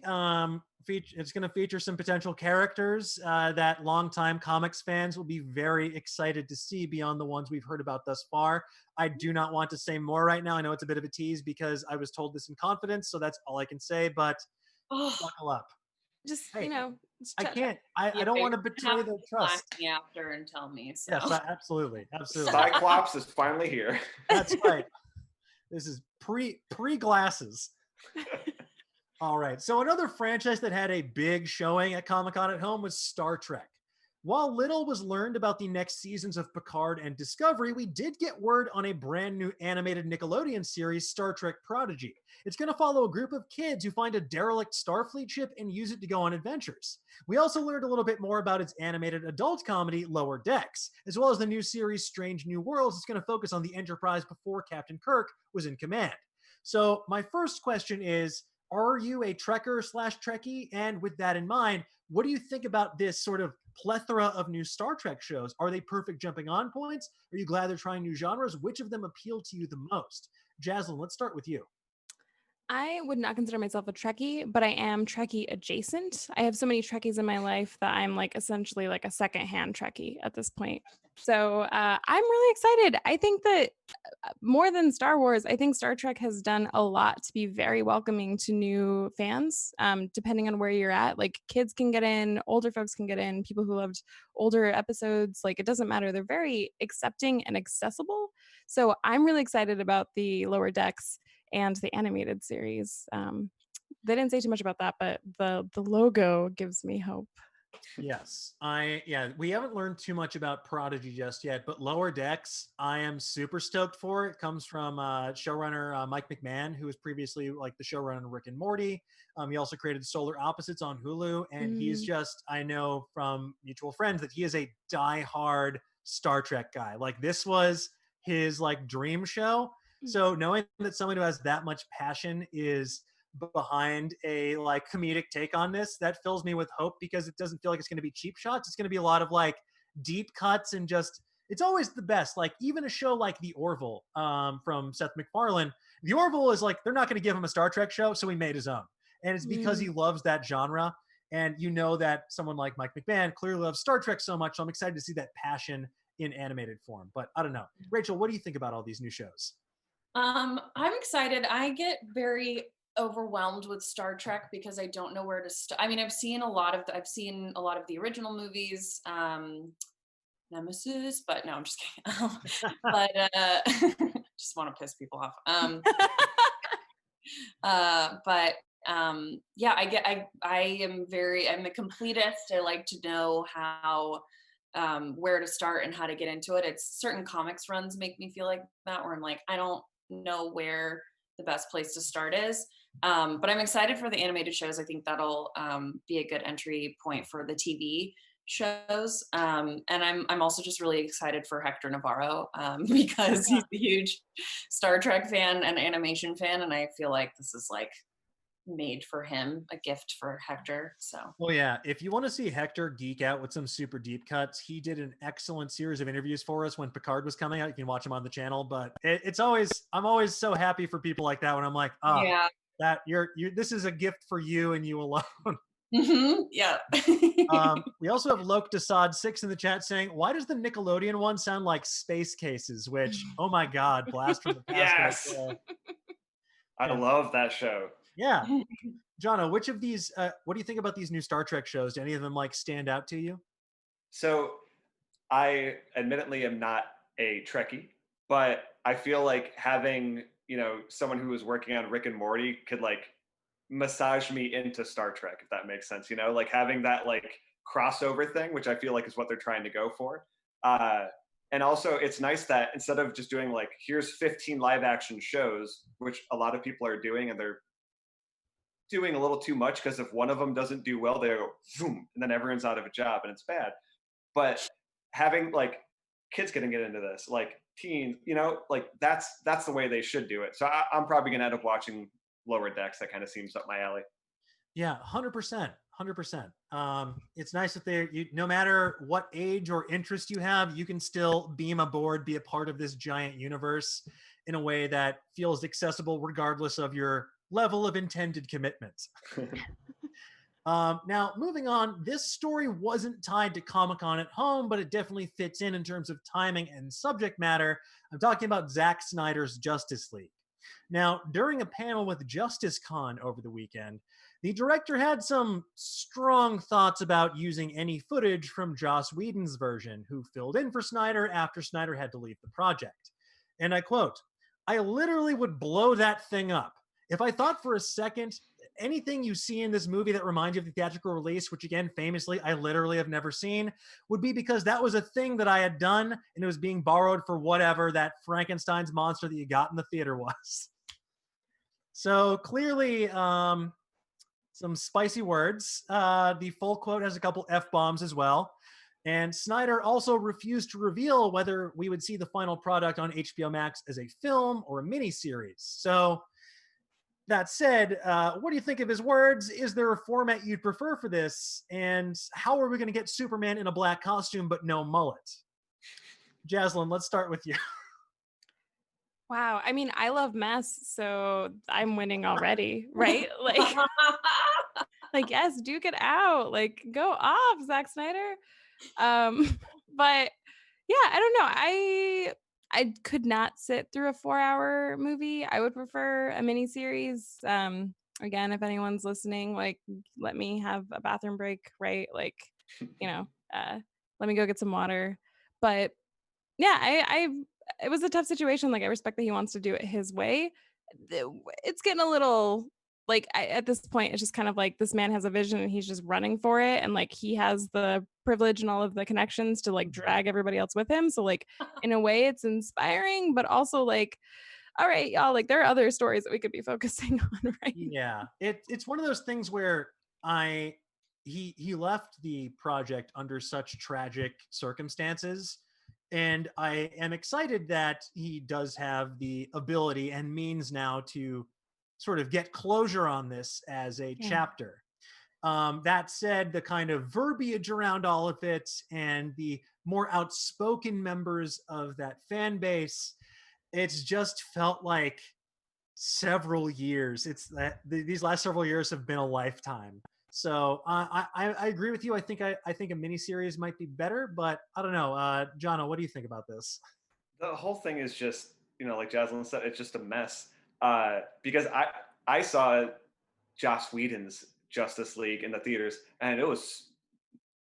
Speaker 1: It's going to feature some potential characters that longtime comics fans will be very excited to see beyond the ones we've heard about thus far. I do not want to say more right now. I know it's a bit of a tease because I was told this in confidence, so that's all I can say, but buckle up.
Speaker 3: Just,
Speaker 1: Hey,
Speaker 3: just
Speaker 1: I
Speaker 3: chat.
Speaker 1: can't. I don't want to betray their trust.
Speaker 4: Me after and tell me. So.
Speaker 1: Yes, absolutely.
Speaker 2: Cyclops is finally here.
Speaker 1: That's right. This is pre glasses. All right. So another franchise that had a big showing at Comic-Con at home was Star Trek. While little was learned about the next seasons of Picard and Discovery, we did get word on a brand new animated Nickelodeon series, Star Trek Prodigy. It's going to follow a group of kids who find a derelict Starfleet ship and use it to go on adventures. We also learned a little bit more about its animated adult comedy, Lower Decks, as well as the new series, Strange New Worlds. It's going to focus on the Enterprise before Captain Kirk was in command. So my first question is, are you a Trekker / Trekkie? And with that in mind, what do you think about this sort of plethora of new Star Trek shows? Are they perfect jumping on points? Are you glad they're trying new genres? Which of them appeal to you the most? Jaslyn, let's start with you.
Speaker 3: I would not consider myself a Trekkie, but I am Trekkie adjacent. I have so many Trekkies in my life that I'm like essentially like a secondhand Trekkie at this point. So I'm really excited. I think that more than Star Wars, I think Star Trek has done a lot to be very welcoming to new fans, depending on where you're at. Like kids can get in, older folks can get in, people who loved older episodes, like it doesn't matter. They're very accepting and accessible. So I'm really excited about the Lower Decks and the animated series. They didn't say too much about that, but the logo gives me hope.
Speaker 1: Yes, we haven't learned too much about Prodigy just yet, but Lower Decks, I am super stoked for. It comes from showrunner Mike McMahon, who was previously like the showrunner of Rick and Morty. He also created Solar Opposites on Hulu, and he's just, I know from mutual friends that he is a diehard Star Trek guy. Like this was his like dream show. So knowing that someone who has that much passion is behind a like comedic take on this, that fills me with hope, because it doesn't feel like it's going to be cheap shots. It's going to be a lot of like deep cuts, and just it's always the best. Like even a show like The Orville from Seth MacFarlane, The Orville is like, they're not going to give him a Star Trek show, so he made his own, and it's because he loves that genre. And you know that someone like Mike McMahon clearly loves Star Trek so much, so I'm excited to see that passion in animated form. But I don't know, Rachel, what do you think about all these new shows?
Speaker 4: I'm excited. I get very overwhelmed with Star Trek because I don't know where to start. I mean, I've seen a lot of the original movies, Nemesis, but no, I'm just kidding. But just want to piss people off. But yeah, I'm a completist. I like to know how where to start and how to get into it. It's certain comics runs make me feel like that, where I'm like, I don't know where the best place to start is. But I'm excited for the animated shows. I think that'll be a good entry point for the TV shows. And I'm also just really excited for Hector Navarro because he's a huge Star Trek fan and animation fan, and I feel like this is like made for him, a gift for Hector. So
Speaker 1: well, yeah, if you want to see Hector geek out with some super deep cuts, he did an excellent series of interviews for us when Picard was coming out. You can watch him on the channel. But I'm always so happy for people like that when I'm like,
Speaker 4: yeah,
Speaker 1: that this is a gift for you and you alone.
Speaker 4: Yeah.
Speaker 1: We also have Loke Desad 6 in the chat saying, why does the Nickelodeon one sound like Space Cases? Which, oh my God, blast from the past.
Speaker 2: Yes. I love that show.
Speaker 1: Yeah. Jono, which of these, what do you think about these new Star Trek shows? Do any of them like stand out to you?
Speaker 2: So I admittedly am not a Trekkie, but I feel like having, someone who was working on Rick and Morty could like massage me into Star Trek, if that makes sense, like having that like crossover thing, which I feel like is what they're trying to go for. And also it's nice that instead of just doing like, here's 15 live action shows, which a lot of people are doing, and they're doing a little too much, because if one of them doesn't do well, they go boom, and then everyone's out of a job and it's bad. But having like kids getting get into this, like teens, like that's the way they should do it. So I'm probably gonna end up watching Lower Decks. That kind of seems up my alley.
Speaker 1: Yeah, 100%. 100%. It's nice that no matter what age or interest you have, you can still beam aboard, be a part of this giant universe in a way that feels accessible regardless of your level of intended commitment. Now, moving on, this story wasn't tied to Comic-Con at home, but it definitely fits in terms of timing and subject matter. I'm talking about Zack Snyder's Justice League. Now, during a panel with Justice Con over the weekend, the director had some strong thoughts about using any footage from Joss Whedon's version, who filled in for Snyder after Snyder had to leave the project. And I quote, "I literally would blow that thing up. If I thought for a second anything you see in this movie that reminds you of the theatrical release, which again, famously, I literally have never seen, would be because that was a thing that I had done and it was being borrowed for whatever that Frankenstein's monster that you got in the theater was." So clearly, some spicy words. The full quote has a couple F-bombs as well. And Snyder also refused to reveal whether we would see the final product on HBO Max as a film or a miniseries. So that said, what do you think of his words? Is there a format you'd prefer for this? And how are we going to get Superman in a black costume but no mullet? Jaslyn, let's start with you.
Speaker 3: Wow. I mean, I love mess, so I'm winning already, right? Like, yes, duke it out. Like, go off, Zack Snyder. But yeah, I don't know. I could not sit through a 4-hour movie. I would prefer a miniseries. Again, if anyone's listening, like, let me have a bathroom break, right? Like, let me go get some water. But yeah, it was a tough situation. Like, I respect that he wants to do it his way. It's getting a little like, at this point, it's just kind of like this man has a vision and he's just running for it, and like he has the privilege and all of the connections to like drag everybody else with him. So like, in a way, it's inspiring, but also like, all right, y'all, like there are other stories that we could be focusing on, right?
Speaker 1: Yeah, it's one of those things where he left the project under such tragic circumstances, and I am excited that he does have the ability and means now to sort of get closure on this as a chapter. That said, the kind of verbiage around all of it and the more outspoken members of that fan base, it's just felt like several years. It's that these last several years have been a lifetime. So I agree with you. I think a miniseries might be better, but I don't know. Jono, what do you think about this?
Speaker 2: The whole thing is just, like Jaslyn said, it's just a mess. Because I saw Joss Whedon's Justice League in the theaters, and it was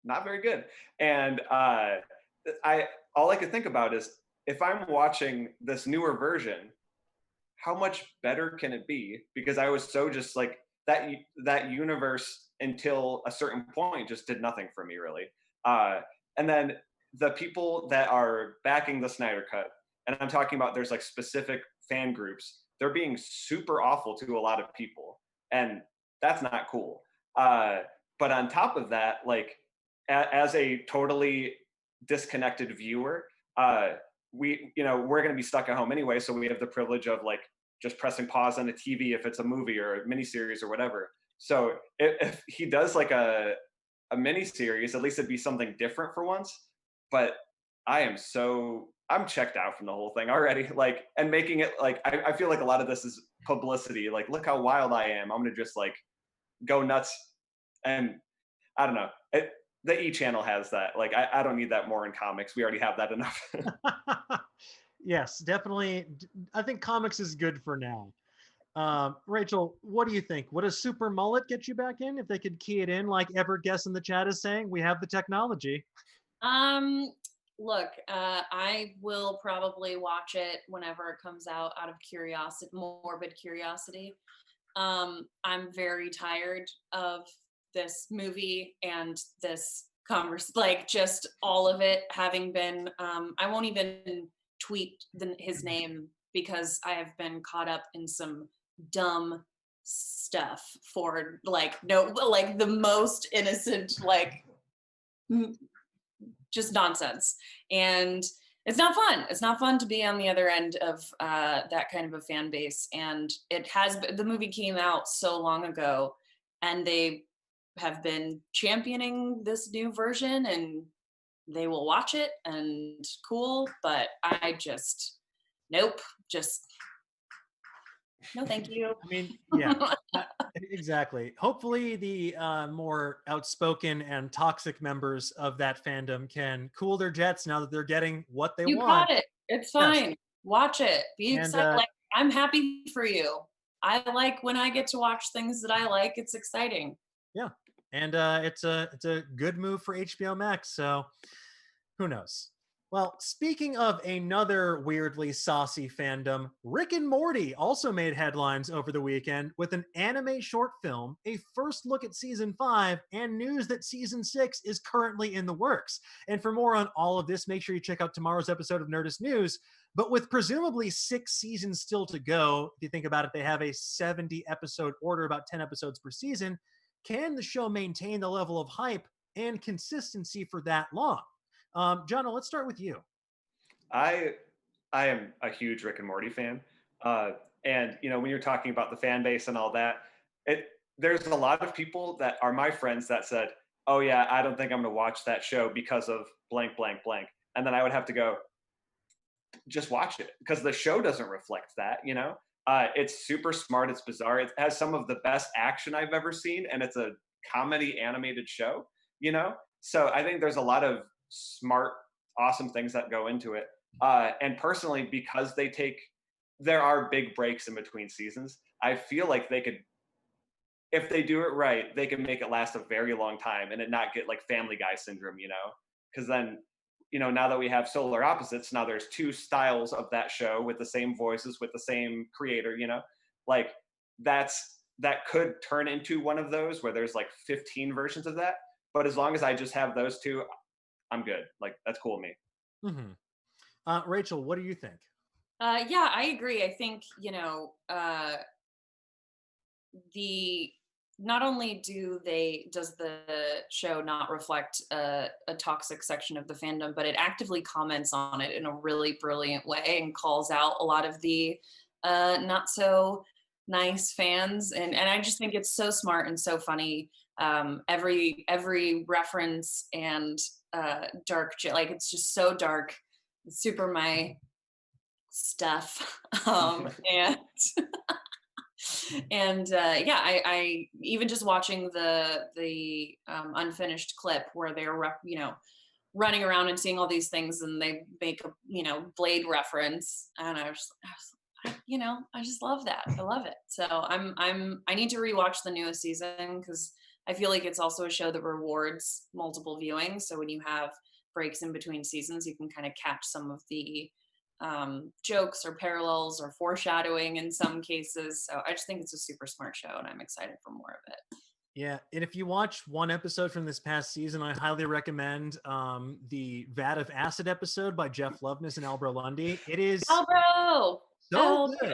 Speaker 2: not very good. And all I could think about is, if I'm watching this newer version, how much better can it be? Because I was so just like that universe until a certain point just did nothing for me, really. And then the people that are backing the Snyder Cut, and I'm talking about, there's like specific fan groups, they're being super awful to a lot of people, and that's not cool. But on top of that, like, as a totally disconnected viewer, we're going to be stuck at home anyway, so we have the privilege of like just pressing pause on the TV if it's a movie or a miniseries or whatever. So if he does like a miniseries, at least it'd be something different for once. But I'm checked out from the whole thing already. Like, and making it like, I feel like a lot of this is publicity. Like, look how wild I am. I'm going to just like go nuts. And I don't know. The E channel has that. Like, I don't need that more in comics. We already have that enough.
Speaker 1: Yes, definitely. I think comics is good for now. Rachel, what do you think? Would a super mullet get you back in if they could key it in, like Ever Guess in the chat is saying? We have the technology.
Speaker 4: Look, I will probably watch it whenever it comes out of curiosity, morbid curiosity. I'm very tired of this movie and this like just all of it having been, I won't even tweet his name because I have been caught up in some dumb stuff for like the most innocent, like just nonsense. And it's not fun. It's not fun to be on the other end of that kind of a fan base. And the movie came out so long ago, and they have been championing this new version, and they will watch it and cool, but I just, nope, just no thank you.
Speaker 1: I mean, yeah, exactly. Hopefully the more outspoken and toxic members of that fandom can cool their jets now that they're getting what they want.
Speaker 4: You got it. It's fine. Yes. Watch it. Be excited. Like, I'm happy for you. I like when I get to watch things that I like. It's exciting.
Speaker 1: Yeah, and it's a good move for HBO Max. So who knows? Well, speaking of another weirdly saucy fandom, Rick and Morty also made headlines over the weekend with an anime short film, a first look at season 5, and news that season 6 is currently in the works. And for more on all of this, make sure you check out tomorrow's episode of Nerdist News. But with presumably 6 seasons still to go, if you think about it, they have a 70 episode order, about 10 episodes per season. Can the show maintain the level of hype and consistency for that long? John, let's start with you.
Speaker 2: I I am a huge Rick and Morty fan, and when you're talking about the fan base and all that, it there's a lot of people that are my friends that said, "Oh yeah, I don't think I'm going to watch that show because of blank blank blank," and then I would have to go, just watch it because the show doesn't reflect that. It's super smart. It's bizarre. It has some of the best action I've ever seen, and it's a comedy animated show. So I think there's a lot of smart, awesome things that go into it. And personally, because there are big breaks in between seasons. I feel like they could, if they do it right, they can make it last a very long time and it not get like Family Guy syndrome. Because then now that we have Solar Opposites, now there's two styles of that show with the same voices, with the same creator, like that could turn into one of those where there's like 15 versions of that. But as long as I just have those two, I'm good. Like, that's cool with me.
Speaker 1: Rachel, what do you think?
Speaker 4: Yeah, I agree. I think, the not only does the show not reflect a toxic section of the fandom, but it actively comments on it in a really brilliant way and calls out a lot of the not so nice fans, and I just think it's so smart and so funny. Every reference and dark, like it's just so dark. It's super my stuff, and and yeah, I even just watching the unfinished clip where they're running around and seeing all these things and they make a Blade reference, and I just love that. I love it. So I need to rewatch the newest season because I feel like it's also a show that rewards multiple viewings. So when you have breaks in between seasons, you can kind of catch some of the jokes or parallels or foreshadowing in some cases. So I just think it's a super smart show and I'm excited for more of it.
Speaker 1: Yeah, and if you watch one episode from this past season, I highly recommend the Vat of Acid episode by Jeff Loveness and Albro Lundy. It is so good.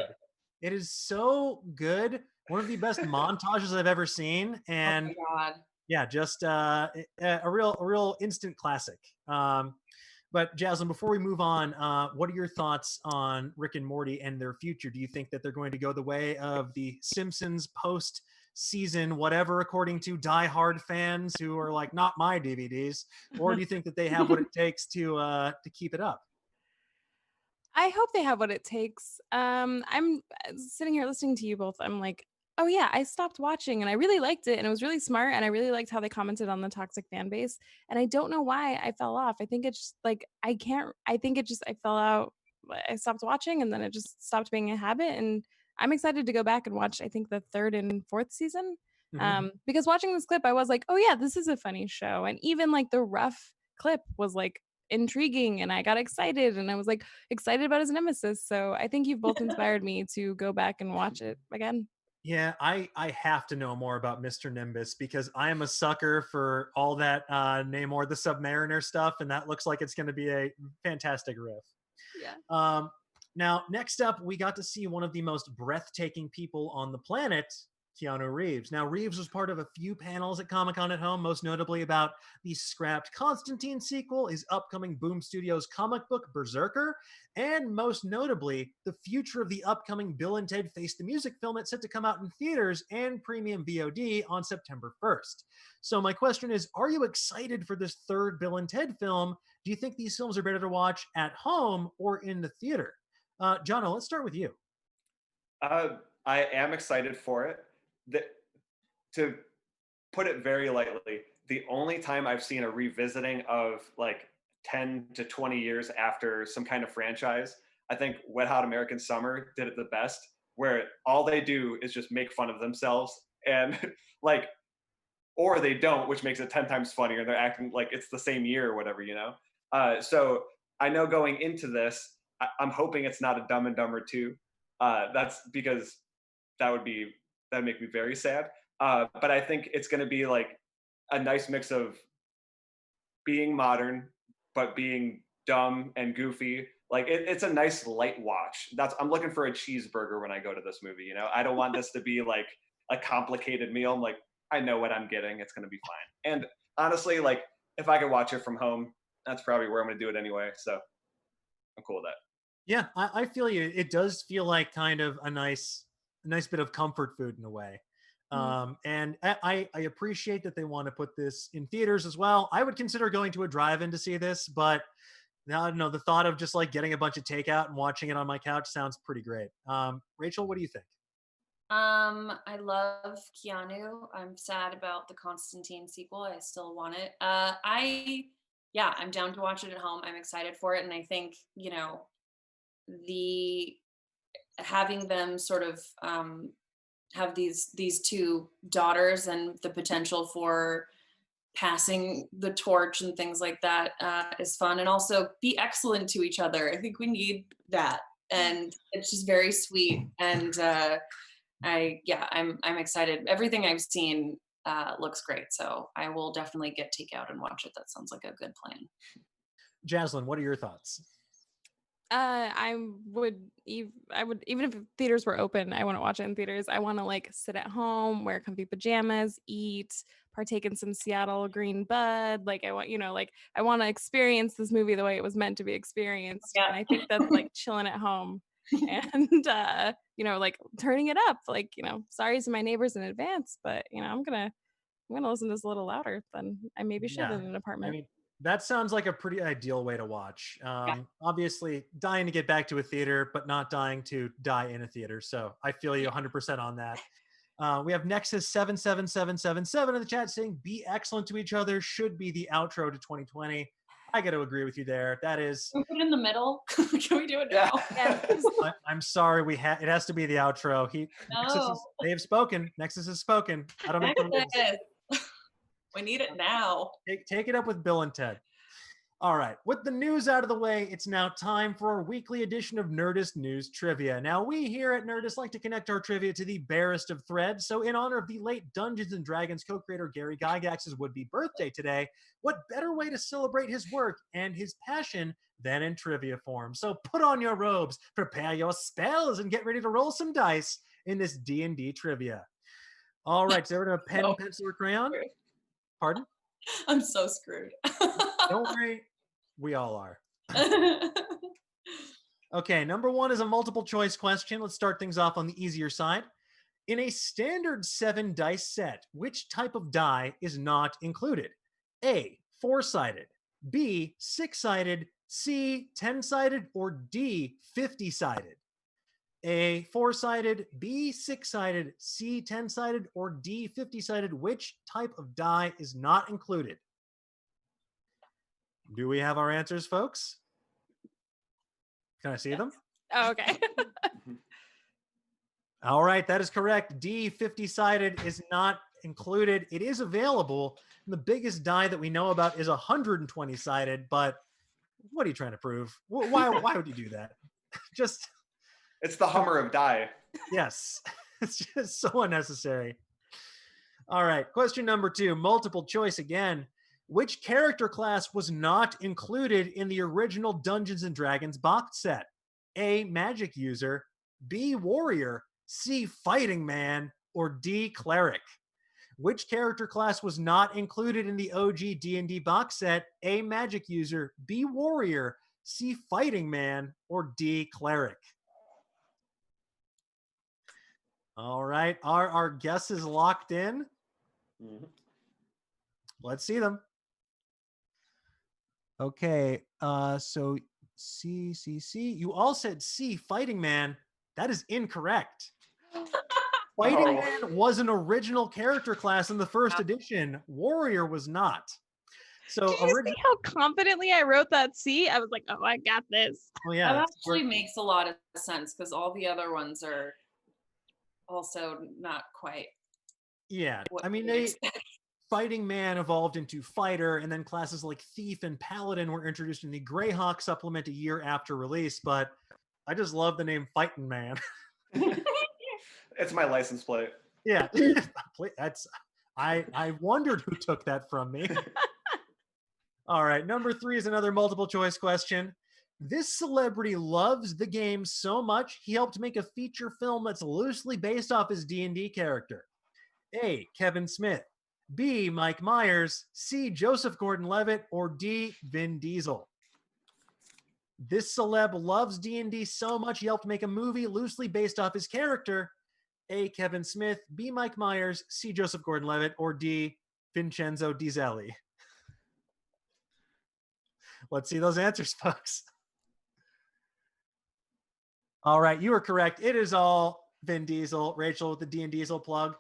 Speaker 1: It is so good. One of the best montages I've ever seen, and
Speaker 4: oh my God.
Speaker 1: Yeah, just a real instant classic. But Jaslyn, before we move on, what are your thoughts on Rick and Morty and their future? Do you think that they're going to go the way of the Simpsons post season, whatever, according to diehard fans who are like, not my DVDs, or do you think that they have what it takes to keep it up?
Speaker 3: I hope they have what it takes. I'm sitting here listening to you both. I'm like, oh yeah, I stopped watching and I really liked it and it was really smart and I really liked how they commented on the toxic fan base. And I don't know why I fell off. I think it's just like I fell out. I stopped watching and then it just stopped being a habit. And I'm excited to go back and watch, I think, the 3rd and 4th season. Because watching this clip, I was like, oh yeah, this is a funny show. And even like the rough clip was like intriguing and I got excited and I was like excited about his nemesis. So I think you've both inspired me to go back and watch it again.
Speaker 1: Yeah, I have to know more about Mr. Nimbus because I am a sucker for all that Namor the Submariner stuff, and that looks like it's going to be a fantastic riff.
Speaker 4: Yeah.
Speaker 1: Now, next up, we got to see one of the most breathtaking people on the planet, Keanu Reeves. Now, Reeves was part of a few panels at Comic-Con at Home, most notably about the scrapped Constantine sequel, his upcoming Boom Studios comic book, Berserker, and most notably, the future of the upcoming Bill and Ted Face the Music film that's set to come out in theaters and premium VOD on September 1st. So my question is, are you excited for this 3rd Bill and Ted film? Do you think these films are better to watch at home or in the theater? Jono, let's start with you.
Speaker 2: I am excited for it. To put it very lightly, the only time I've seen a revisiting of like 10 to 20 years after some kind of franchise, I think Wet Hot American Summer did it the best, where all they do is just make fun of themselves and like, or they don't, which makes it 10 times funnier. They're acting like it's the same year or whatever, you know? So I know going into this, I'm hoping it's not a Dumb and Dumber 2. That's because that'd make me very sad. But I think it's going to be like a nice mix of being modern, but being dumb and goofy. Like it's a nice light watch. I'm looking for a cheeseburger when I go to this movie. You know, I don't want this to be like a complicated meal. I'm like, I know what I'm getting. It's going to be fine. And honestly, like if I could watch it from home, that's probably where I'm going to do it anyway. So I'm cool with that.
Speaker 1: Yeah, I feel you. It does feel like kind of a nice bit of comfort food in a way. And I appreciate that they want to put this in theaters as well. I would consider going to a drive-in to see this, but now I don't know, the thought of just like getting a bunch of takeout and watching it on my couch sounds pretty great. Rachel, what do you think?
Speaker 4: I love Keanu. I'm sad about the Constantine sequel. I still want it. I'm down to watch it at home. I'm excited for it, and I think the having them sort of have these two daughters and the potential for passing the torch and things like that is fun, and also be excellent to each other. I think we need that, and it's just very sweet. And I'm excited. Everything I've seen looks great, so I will definitely get takeout and watch it. That sounds like a good plan.
Speaker 1: Jaslyn, what are your thoughts?
Speaker 3: I would even if theaters were open, I want to watch it in theaters. I want to like sit at home, wear comfy pajamas, eat, partake in some Seattle green bud. Like I want to experience this movie the way it was meant to be experienced.
Speaker 4: Yeah.
Speaker 3: And I think that's like chilling at home and like turning it up. Like, sorry to my neighbors in advance, but I'm gonna listen to this a little louder than I maybe should in an apartment.
Speaker 1: I mean, that sounds like a pretty ideal way to watch. Obviously, dying to get back to a theater, but not dying to die in a theater. So I feel you 100% on that. We have Nexus 77777 in the chat saying, "Be excellent to each other should be the outro to 2020." I got to agree with you there. That is.
Speaker 4: Can we put it in the middle? Can we do it now?
Speaker 3: Yeah.
Speaker 1: I'm sorry. It has to be the outro. They've spoken. Nexus has spoken. I don't know.
Speaker 4: We need it now.
Speaker 1: Take it up with Bill and Ted. All right. With the news out of the way, it's now time for our weekly edition of Nerdist News Trivia. Now, we here at Nerdist like to connect our trivia to the barest of threads. So in honor of the late Dungeons & Dragons co-creator Gary Gygax's would-be birthday today, what better way to celebrate his work and his passion than in trivia form? So put on your robes, prepare your spells, and get ready to roll some dice in this D&D trivia. All right. So we're going to pen, pencil, or crayon? Pardon?
Speaker 4: I'm so screwed.
Speaker 1: Don't worry. We all are. Okay, number one is a multiple choice question. Let's start things off on the easier side. In a standard 7 dice set, which type of die is not included? A, 4-sided, B, 6-sided, C, 10-sided, or D, 50-sided? A, 4-sided, B, 6-sided, C, 10-sided, or D, 50-sided. Which type of die is not included? Do we have our answers, folks? Can I see them?
Speaker 3: Oh, okay.
Speaker 1: All right, that is correct. D, 50-sided is not included. It is available. And the biggest die that we know about is 120-sided, but what are you trying to prove? Why would you do that? Just...
Speaker 2: It's the Hummer of die.
Speaker 1: Yes. It's just so unnecessary. All right. Question number 2, multiple choice again. Which character class was not included in the original Dungeons & Dragons box set? A, magic user, B, warrior, C, fighting man, or D, cleric? Which character class was not included in the OG D&D box set? A, magic user, B, warrior, C, fighting man, or D, cleric? All right. Are our guesses locked in?
Speaker 2: Mm-hmm.
Speaker 1: Let's see them. Okay. So C. You all said C, fighting man. That is incorrect. Fighting man was an original character class in the first edition. Warrior was not. So
Speaker 3: Did you see how confidently I wrote that C? I was like, oh, I got this.
Speaker 1: well, yeah,
Speaker 4: That actually makes a lot of sense because all the other ones are also not quite.
Speaker 1: yeah.
Speaker 4: What
Speaker 1: I mean,
Speaker 4: you'd expect.
Speaker 1: Fighting Man evolved into Fighter, and then classes like Thief and Paladin were introduced in the Greyhawk supplement a year after release. But I just love the name Fighting Man.
Speaker 2: It's my license plate.
Speaker 1: Yeah, that's. I wondered who took that from me. All right, number 3 is another multiple choice question. This celebrity loves the game so much he helped make a feature film that's loosely based off his D&D character. A. Kevin Smith. B. Mike Myers. C. Joseph Gordon-Levitt. Or D. Vin Diesel. This celeb loves D&D so much he helped make a movie loosely based off his character. A. Kevin Smith. B. Mike Myers. C. Joseph Gordon-Levitt. Or D. Vincenzo Dizelli. Let's see those answers, folks. All right, you are correct. It is all Vin Diesel, Rachel with the D and Diesel plug.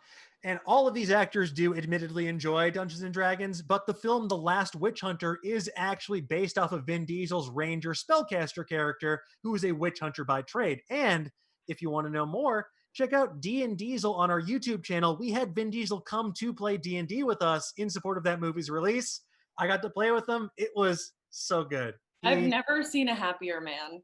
Speaker 1: And all of these actors do admittedly enjoy Dungeons and Dragons, but the film The Last Witch Hunter is actually based off of Vin Diesel's Ranger spellcaster character, who is a witch hunter by trade. And if you want to know more, check out D and Diesel on our YouTube channel. We had Vin Diesel come to play D&D with us in support of that movie's release. I got to play with him. It was so good.
Speaker 4: I've never seen a happier man.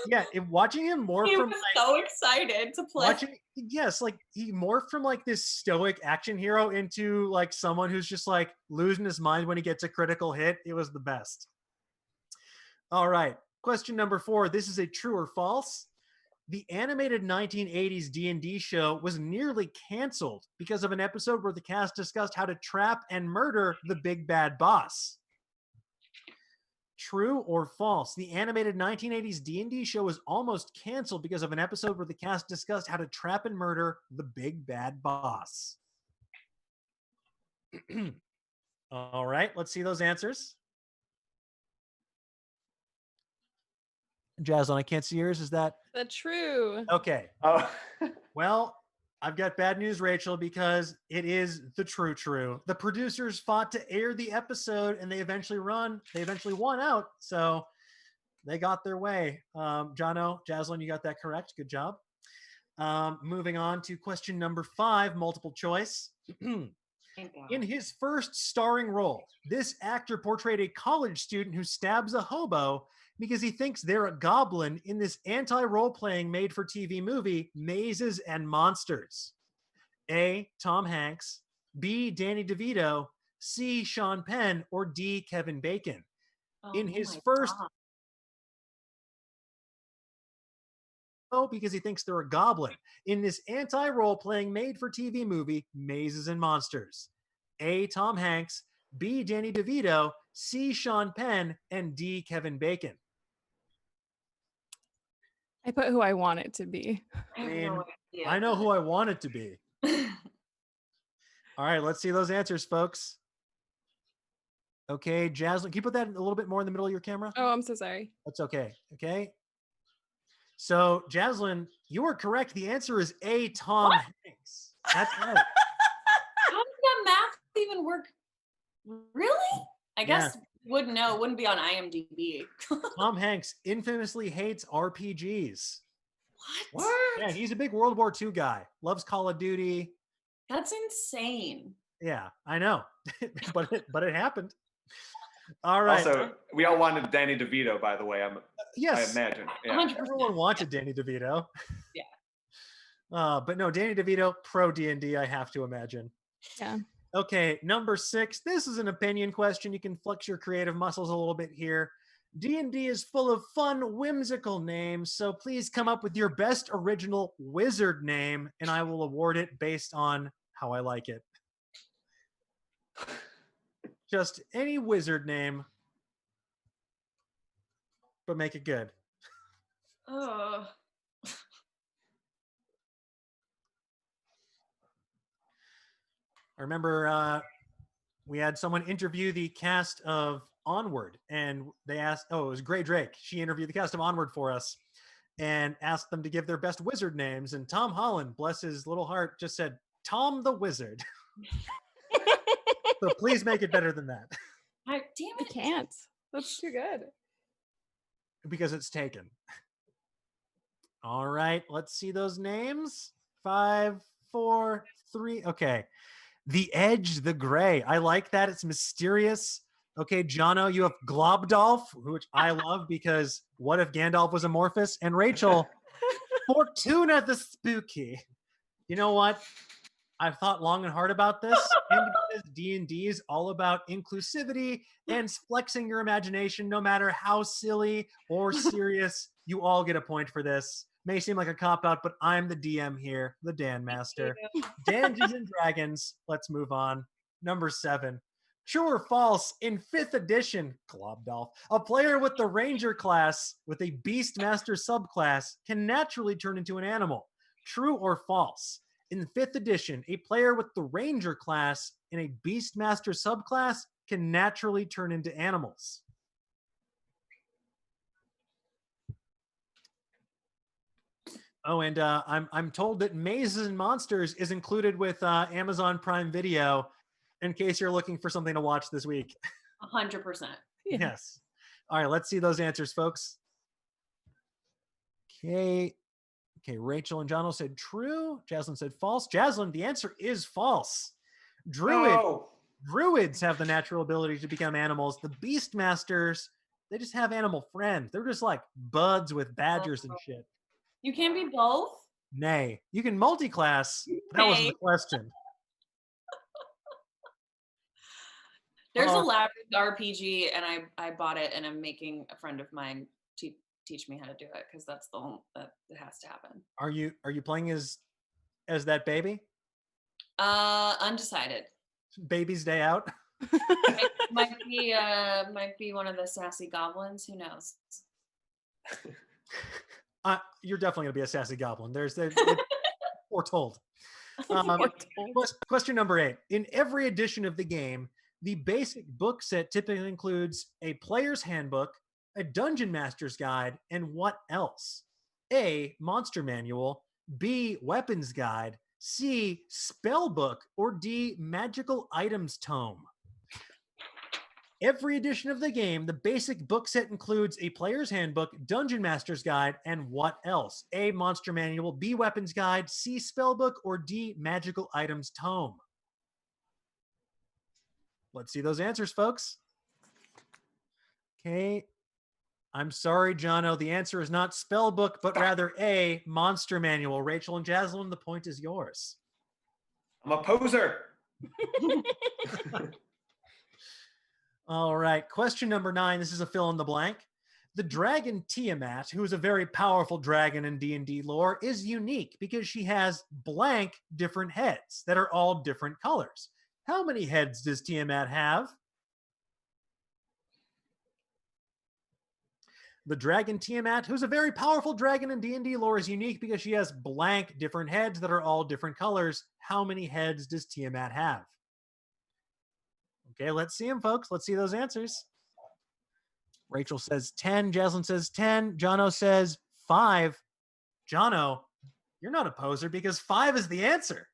Speaker 1: Yeah, watching him morph
Speaker 4: He
Speaker 1: from
Speaker 4: was so excited to play.
Speaker 1: yes, like he morphed from like this stoic action hero into like someone who's just like losing his mind when he gets a critical hit. It was the best. All right, question number 4. This is a true or false. The animated 1980s D&D show was nearly canceled because of an episode where the cast discussed how to trap and murder the big bad boss. True or false? The animated 1980s D&D show was almost canceled because of an episode where the cast discussed how to trap and murder the big bad boss. All right, let's see those answers. Jaslyn, I can't see yours. Is that
Speaker 3: The true?
Speaker 1: okay?
Speaker 2: Oh,
Speaker 1: Well, I've got bad news, Rachel, because it is the true. The producers fought to air the episode, and they eventually won out. So they got their way. Jono, Jaslyn, you got that correct. Good job. Moving on to question number 5, multiple choice. In his first starring role, this actor portrayed a college student who stabs a hobo because he thinks they're a goblin in this anti-role-playing made-for-TV movie, Mazes and Monsters. A. Tom Hanks. B. Danny DeVito. C. Sean Penn. Or D. Kevin Bacon. In his first... because he thinks they're a goblin in this anti-role-playing made-for-TV movie, Mazes and Monsters. A. Tom Hanks. B. Danny DeVito. C. Sean Penn. And D. Kevin Bacon.
Speaker 3: I put who I want it to be.
Speaker 1: I know who I want it to be. All right, let's see those answers, folks. Okay, Jaslyn, can you put that a little bit more in the middle of your camera?
Speaker 3: Oh, I'm so sorry.
Speaker 1: That's okay. Okay. So, Jaslyn, you are correct. The answer is A, Tom Hanks. That's right.
Speaker 4: How does that math even work? Really? I guess wouldn't know. It wouldn't be on IMDb.
Speaker 1: Tom Hanks infamously hates RPGs.
Speaker 4: What?
Speaker 1: Yeah, he's a big World War II guy. Loves Call of Duty.
Speaker 4: That's insane.
Speaker 1: Yeah, I know. but it happened. All right.
Speaker 2: Also, we all wanted Danny DeVito, by the way.
Speaker 1: Yes.
Speaker 2: I imagine. Yeah.
Speaker 4: 100%.
Speaker 1: Everyone wanted Danny DeVito.
Speaker 4: Yeah.
Speaker 1: But no, Danny DeVito, pro D&D, I have to imagine.
Speaker 3: Yeah.
Speaker 1: Okay, number 6. This is an opinion question. You can flex your creative muscles a little bit here. D&D is full of fun, whimsical names, so please come up with your best original wizard name, and I will award it based on how I like it. Just any wizard name, but make it good.
Speaker 4: Oh.
Speaker 1: I remember we had someone interview the cast of Onward, and they asked, it was Gray Drake. She interviewed the cast of Onward for us and asked them to give their best wizard names. And Tom Holland, bless his little heart, just said, Tom the Wizard. So please make it better than that.
Speaker 4: Damn
Speaker 3: I
Speaker 4: it.
Speaker 3: can't. That's too good.
Speaker 1: Because it's taken. All right, let's see those names. 5, 4, 3. Okay. The Edge, the Gray. I like that. It's mysterious. Okay, Jono, you have Globdolf, which I love because what if Gandalf was amorphous? And Rachel, Fortuna the Spooky. You know what? I've thought long and hard about this, and because D&D is all about inclusivity and flexing your imagination, no matter how silly or serious, you all get a point for this. May seem like a cop-out, but I'm the DM here, the Dan Master. Dungeons and Dragons, let's move on. Number 7. True or false, in 5th edition, Globdolf, a player with the Ranger class with a Beastmaster subclass can naturally turn into an animal. True or false? In 5th edition, a player with the Ranger class in a Beastmaster subclass can naturally turn into animals. Oh, and I'm told that Mazes and Monsters is included with Amazon Prime Video in case you're looking for something to watch this week.
Speaker 4: 100%.
Speaker 3: Yeah.
Speaker 1: Yes. All right, let's see those answers, folks. Okay, Rachel and Jono said true. Jaslyn said false. Jaslyn, the answer is false. Druids have the natural ability to become animals. The Beastmasters, they just have animal friends. They're just like buds with badgers and shit.
Speaker 4: You can't be both?
Speaker 1: Nay, you can multi-class. But that wasn't the question.
Speaker 4: There's a Labyrinth RPG, and I bought it, and I'm making a friend of mine teach me how to do it because that's the only that it has to happen.
Speaker 1: Are you playing as that baby?
Speaker 4: Undecided.
Speaker 1: Baby's Day Out.
Speaker 4: might be one of the sassy goblins. Who knows?
Speaker 1: You're definitely gonna be a sassy goblin. It's foretold. Question number 8. In every edition of the game, the basic book set typically includes a player's handbook, a dungeon master's guide, and what else? A, monster manual, B, weapons guide, C, spell book, or D, magical items tome. Every edition of the game, the basic book set includes a player's handbook, dungeon master's guide, and what else? A, monster manual, B, weapons guide, C, spell book, or D, magical items tome. Let's see those answers, folks. Okay. I'm sorry, Jono. The answer is not spell book, but rather A, monster manual. Rachel and Jaslyn, the point is yours.
Speaker 2: I'm a poser.
Speaker 1: All right. Question number 9. This is a fill in the blank. The dragon Tiamat, who is a very powerful dragon in D&D lore, is unique because she has blank different heads that are all different colors. How many heads does Tiamat have? The dragon Tiamat, who's a very powerful dragon in D&D lore, is unique because she has blank different heads that are all different colors. How many heads does Tiamat have? Okay, let's see them, folks. Let's see those answers. Rachel says 10. Jaslyn says 10. Jono says 5. Jono, you're not a poser because 5 is the answer.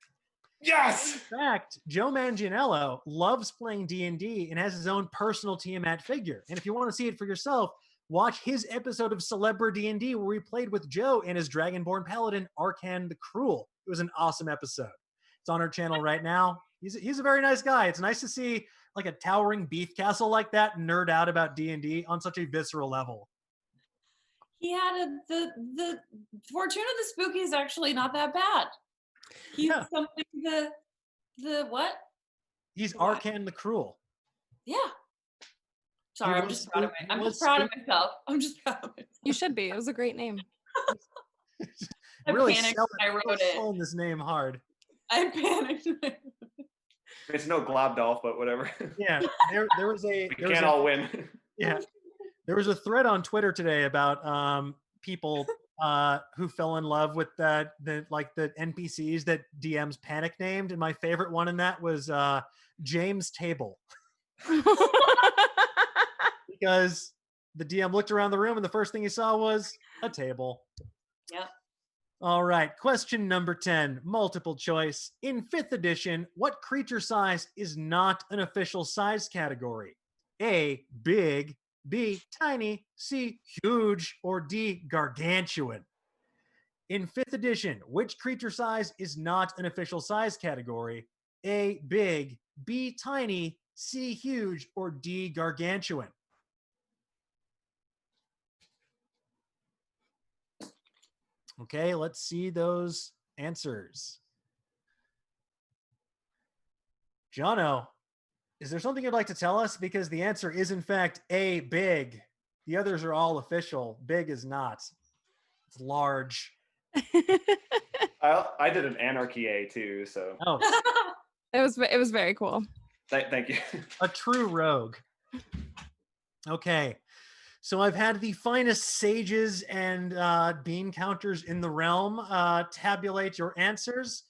Speaker 2: Yes!
Speaker 1: In fact, Joe Manganiello loves playing D&D and has his own personal Tiamat figure. And if you want to see it for yourself, watch his episode of Celebra D&D where we played with Joe and his Dragonborn Paladin, Arcan the Cruel. It was an awesome episode. It's on our channel right now. He's a very nice guy. It's nice to see like a towering beef castle like that nerd out about D&D on such a visceral level.
Speaker 4: He had the Fortuna the Spooky is actually not that bad. He's something the what?
Speaker 1: He's Arcan the Cruel.
Speaker 4: Yeah. Sorry, I'm just proud of myself. I'm just proud of myself.
Speaker 3: You should be. It was a great name.
Speaker 4: I
Speaker 1: really
Speaker 4: panicked when I wrote it.
Speaker 1: Selling this name hard.
Speaker 4: I panicked.
Speaker 2: It's no Globdolf, but whatever.
Speaker 1: Yeah, there was a.
Speaker 2: We can't all win.
Speaker 1: Yeah, there was a thread on Twitter today about people who fell in love with the NPCs that DMs panic named, and my favorite one in that was James Table. Because the DM looked around the room and the first thing he saw was a table.
Speaker 4: Yep.
Speaker 1: All right, question number 10, multiple choice. In 5th edition, what creature size is not an official size category? A, big, B, tiny, C, huge, or D, gargantuan? In 5th edition, which creature size is not an official size category? A, big, B, tiny, C, huge, or D, gargantuan? Okay, let's see those answers. Jono, is there something you'd like to tell us? Because the answer is, in fact, A, big. The others are all official. Big is not. It's large.
Speaker 2: I did an Anarchy A too, so
Speaker 1: Oh,
Speaker 3: It was very cool.
Speaker 2: thank you.
Speaker 1: a true rogue. Okay, so I've had the finest sages and bean counters in the realm tabulate your answers,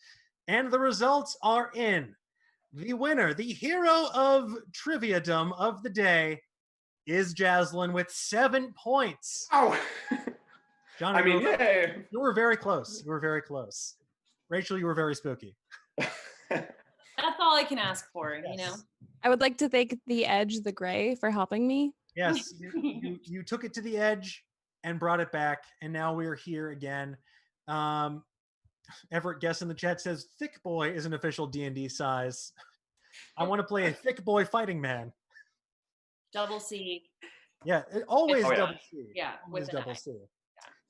Speaker 1: and the results are in. The winner, the hero of Triviadom of the day, is Jaslyn with 7 points.
Speaker 2: Oh,
Speaker 1: John,
Speaker 2: I mean,
Speaker 1: you were very close. You were very close. Rachel, you were very spooky.
Speaker 4: That's all I can ask for, you know?
Speaker 3: I would like to thank the Edge, the Gray, for helping me.
Speaker 1: Yes, you took it to the edge and brought it back, and now we're here again. Everett Guess in the chat says thick boy is an official D&D size. I want to play a thick boy fighting man.
Speaker 4: Double C.
Speaker 1: Yeah, always
Speaker 2: yeah.
Speaker 1: double C.
Speaker 4: Yeah,
Speaker 1: Always
Speaker 4: with an
Speaker 1: double
Speaker 4: I.
Speaker 1: C.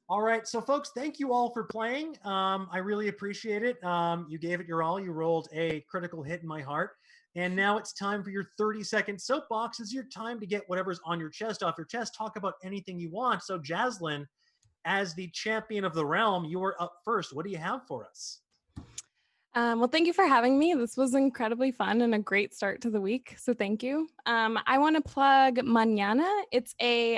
Speaker 1: All right, so folks, thank you all for playing. I really appreciate it. You gave it your all. You rolled a critical hit in my heart. And now it's time for your 30-second soapbox. It's your time to get whatever's on your chest off your chest. Talk about anything you want. So, Jaslyn, as the champion of the realm, you are up first. What do you have for us?
Speaker 3: Well, thank you for having me. This was incredibly fun and a great start to the week. So thank you. I want to plug Mañana. It's a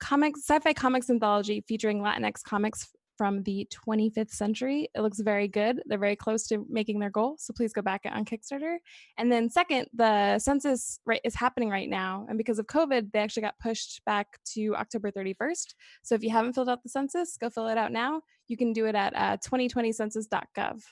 Speaker 3: sci-fi comics anthology featuring Latinx comics from the 25th century. It looks very good. They're very close to making their goal. So please go back on Kickstarter. And then second, the census is happening right now. And because of COVID, they actually got pushed back to October 31st. So if you haven't filled out the census, go fill it out now. You can do it at 2020census.gov.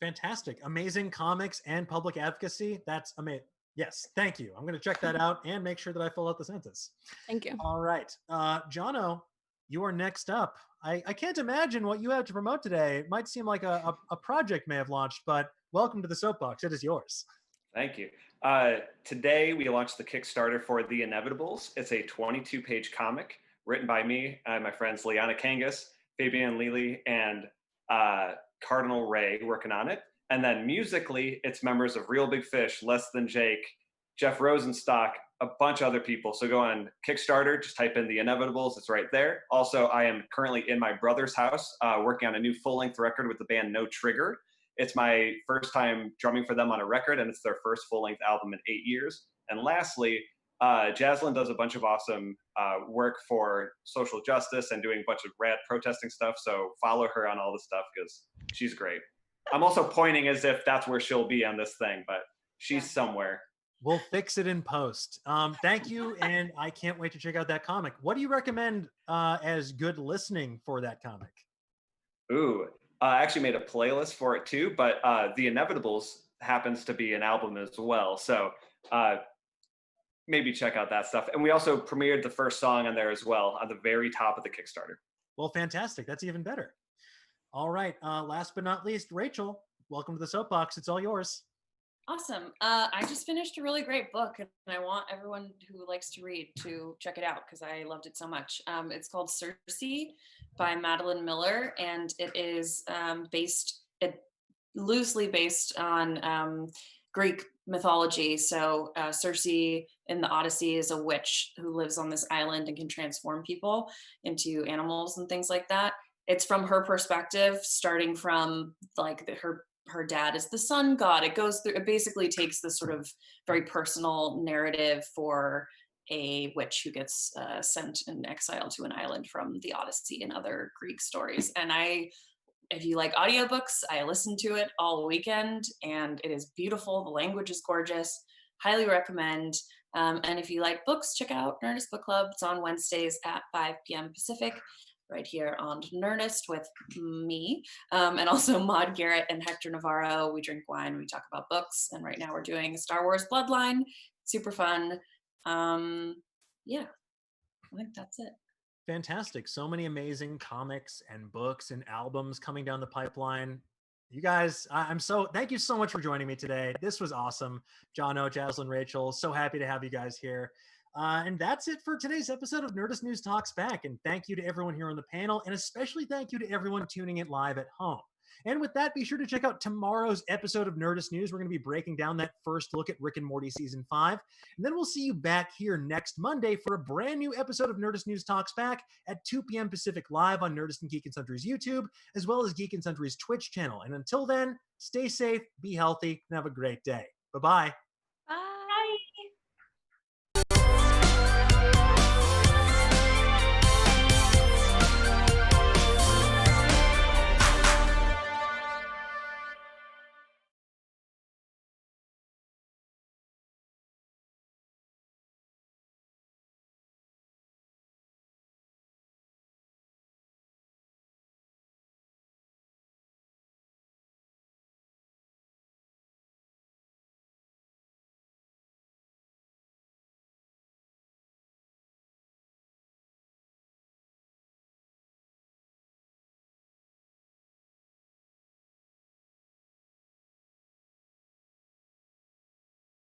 Speaker 1: Fantastic. Amazing comics and public advocacy. That's amazing. Yes, thank you. I'm going to check that out and make sure that I fill out the census.
Speaker 3: Thank you.
Speaker 1: All right. Jono, you are next up. I can't imagine what you have to promote today. It might seem like a project may have launched, but welcome to the soapbox. It is yours.
Speaker 2: Thank you. Today, we launched the Kickstarter for The Inevitables. It's a 22-page comic written by me and my friends Liana Kangas, Fabian Lely, and Cardinal Ray working on it. And then musically, it's members of Real Big Fish, Less Than Jake, Jeff Rosenstock, a bunch of other people. So go on Kickstarter, just type in The Inevitables. It's right there. Also, I am currently in my brother's house working on a new full-length record with the band No Trigger. It's my first time drumming for them on a record, and it's their first full-length album in 8 years. And lastly, Jaslyn does a bunch of awesome work for social justice and doing a bunch of rad protesting stuff. So follow her on all the stuff because she's great. I'm also pointing as if that's where she'll be on this thing, but she's somewhere.
Speaker 1: We'll fix it in post. Thank you, and I can't wait to check out that comic. What do you recommend as good listening for that comic?
Speaker 2: Ooh, I actually made a playlist for it too, but The Inevitables happens to be an album as well. So maybe check out that stuff. And we also premiered the first song on there as well on the very top of the Kickstarter.
Speaker 1: Well, fantastic. That's even better. All right. Last but not least, Rachel, welcome to the soapbox. It's all yours.
Speaker 4: Awesome. I just finished a really great book, and I want everyone who likes to read to check it out because I loved it so much. It's called Circe by Madeline Miller, and it is loosely based on Greek mythology. So Circe in the Odyssey is a witch who lives on this island and can transform people into animals and things like that. It's from her perspective, starting from like her dad is the sun god. It basically takes this sort of very personal narrative for a witch who gets sent in exile to an island from the Odyssey and other Greek stories. And if you like audiobooks, I listened to it all weekend and it is beautiful. The language is gorgeous. Highly recommend. And if you like books, check out Nerdist Book Club. It's on Wednesdays at 5 p.m. Pacific. right here on Nerdist with me, and also Maud Garrett and Hector Navarro. We drink wine, we talk about books, and right now we're doing Star Wars Bloodline. Super fun. Yeah, I think that's it.
Speaker 1: Fantastic. So many amazing comics and books and albums coming down the pipeline. You guys, I'm so thank you so much for joining me today. This was awesome. Jono, Jaslyn, Rachel, so happy to have you guys here. And that's it for today's episode of Nerdist News Talks Back. And thank you to everyone here on the panel, and especially thank you to everyone tuning in live at home. And with that, be sure to check out tomorrow's episode of Nerdist News. We're going to be breaking down that first look at Rick and Morty Season 5. And then we'll see you back here next Monday for a brand new episode of Nerdist News Talks Back at 2 p.m. Pacific live on Nerdist and Geek and Sundry's YouTube, as well as Geek and Sundry's Twitch channel. And until then, stay safe, be healthy, and have a great day. Bye-bye.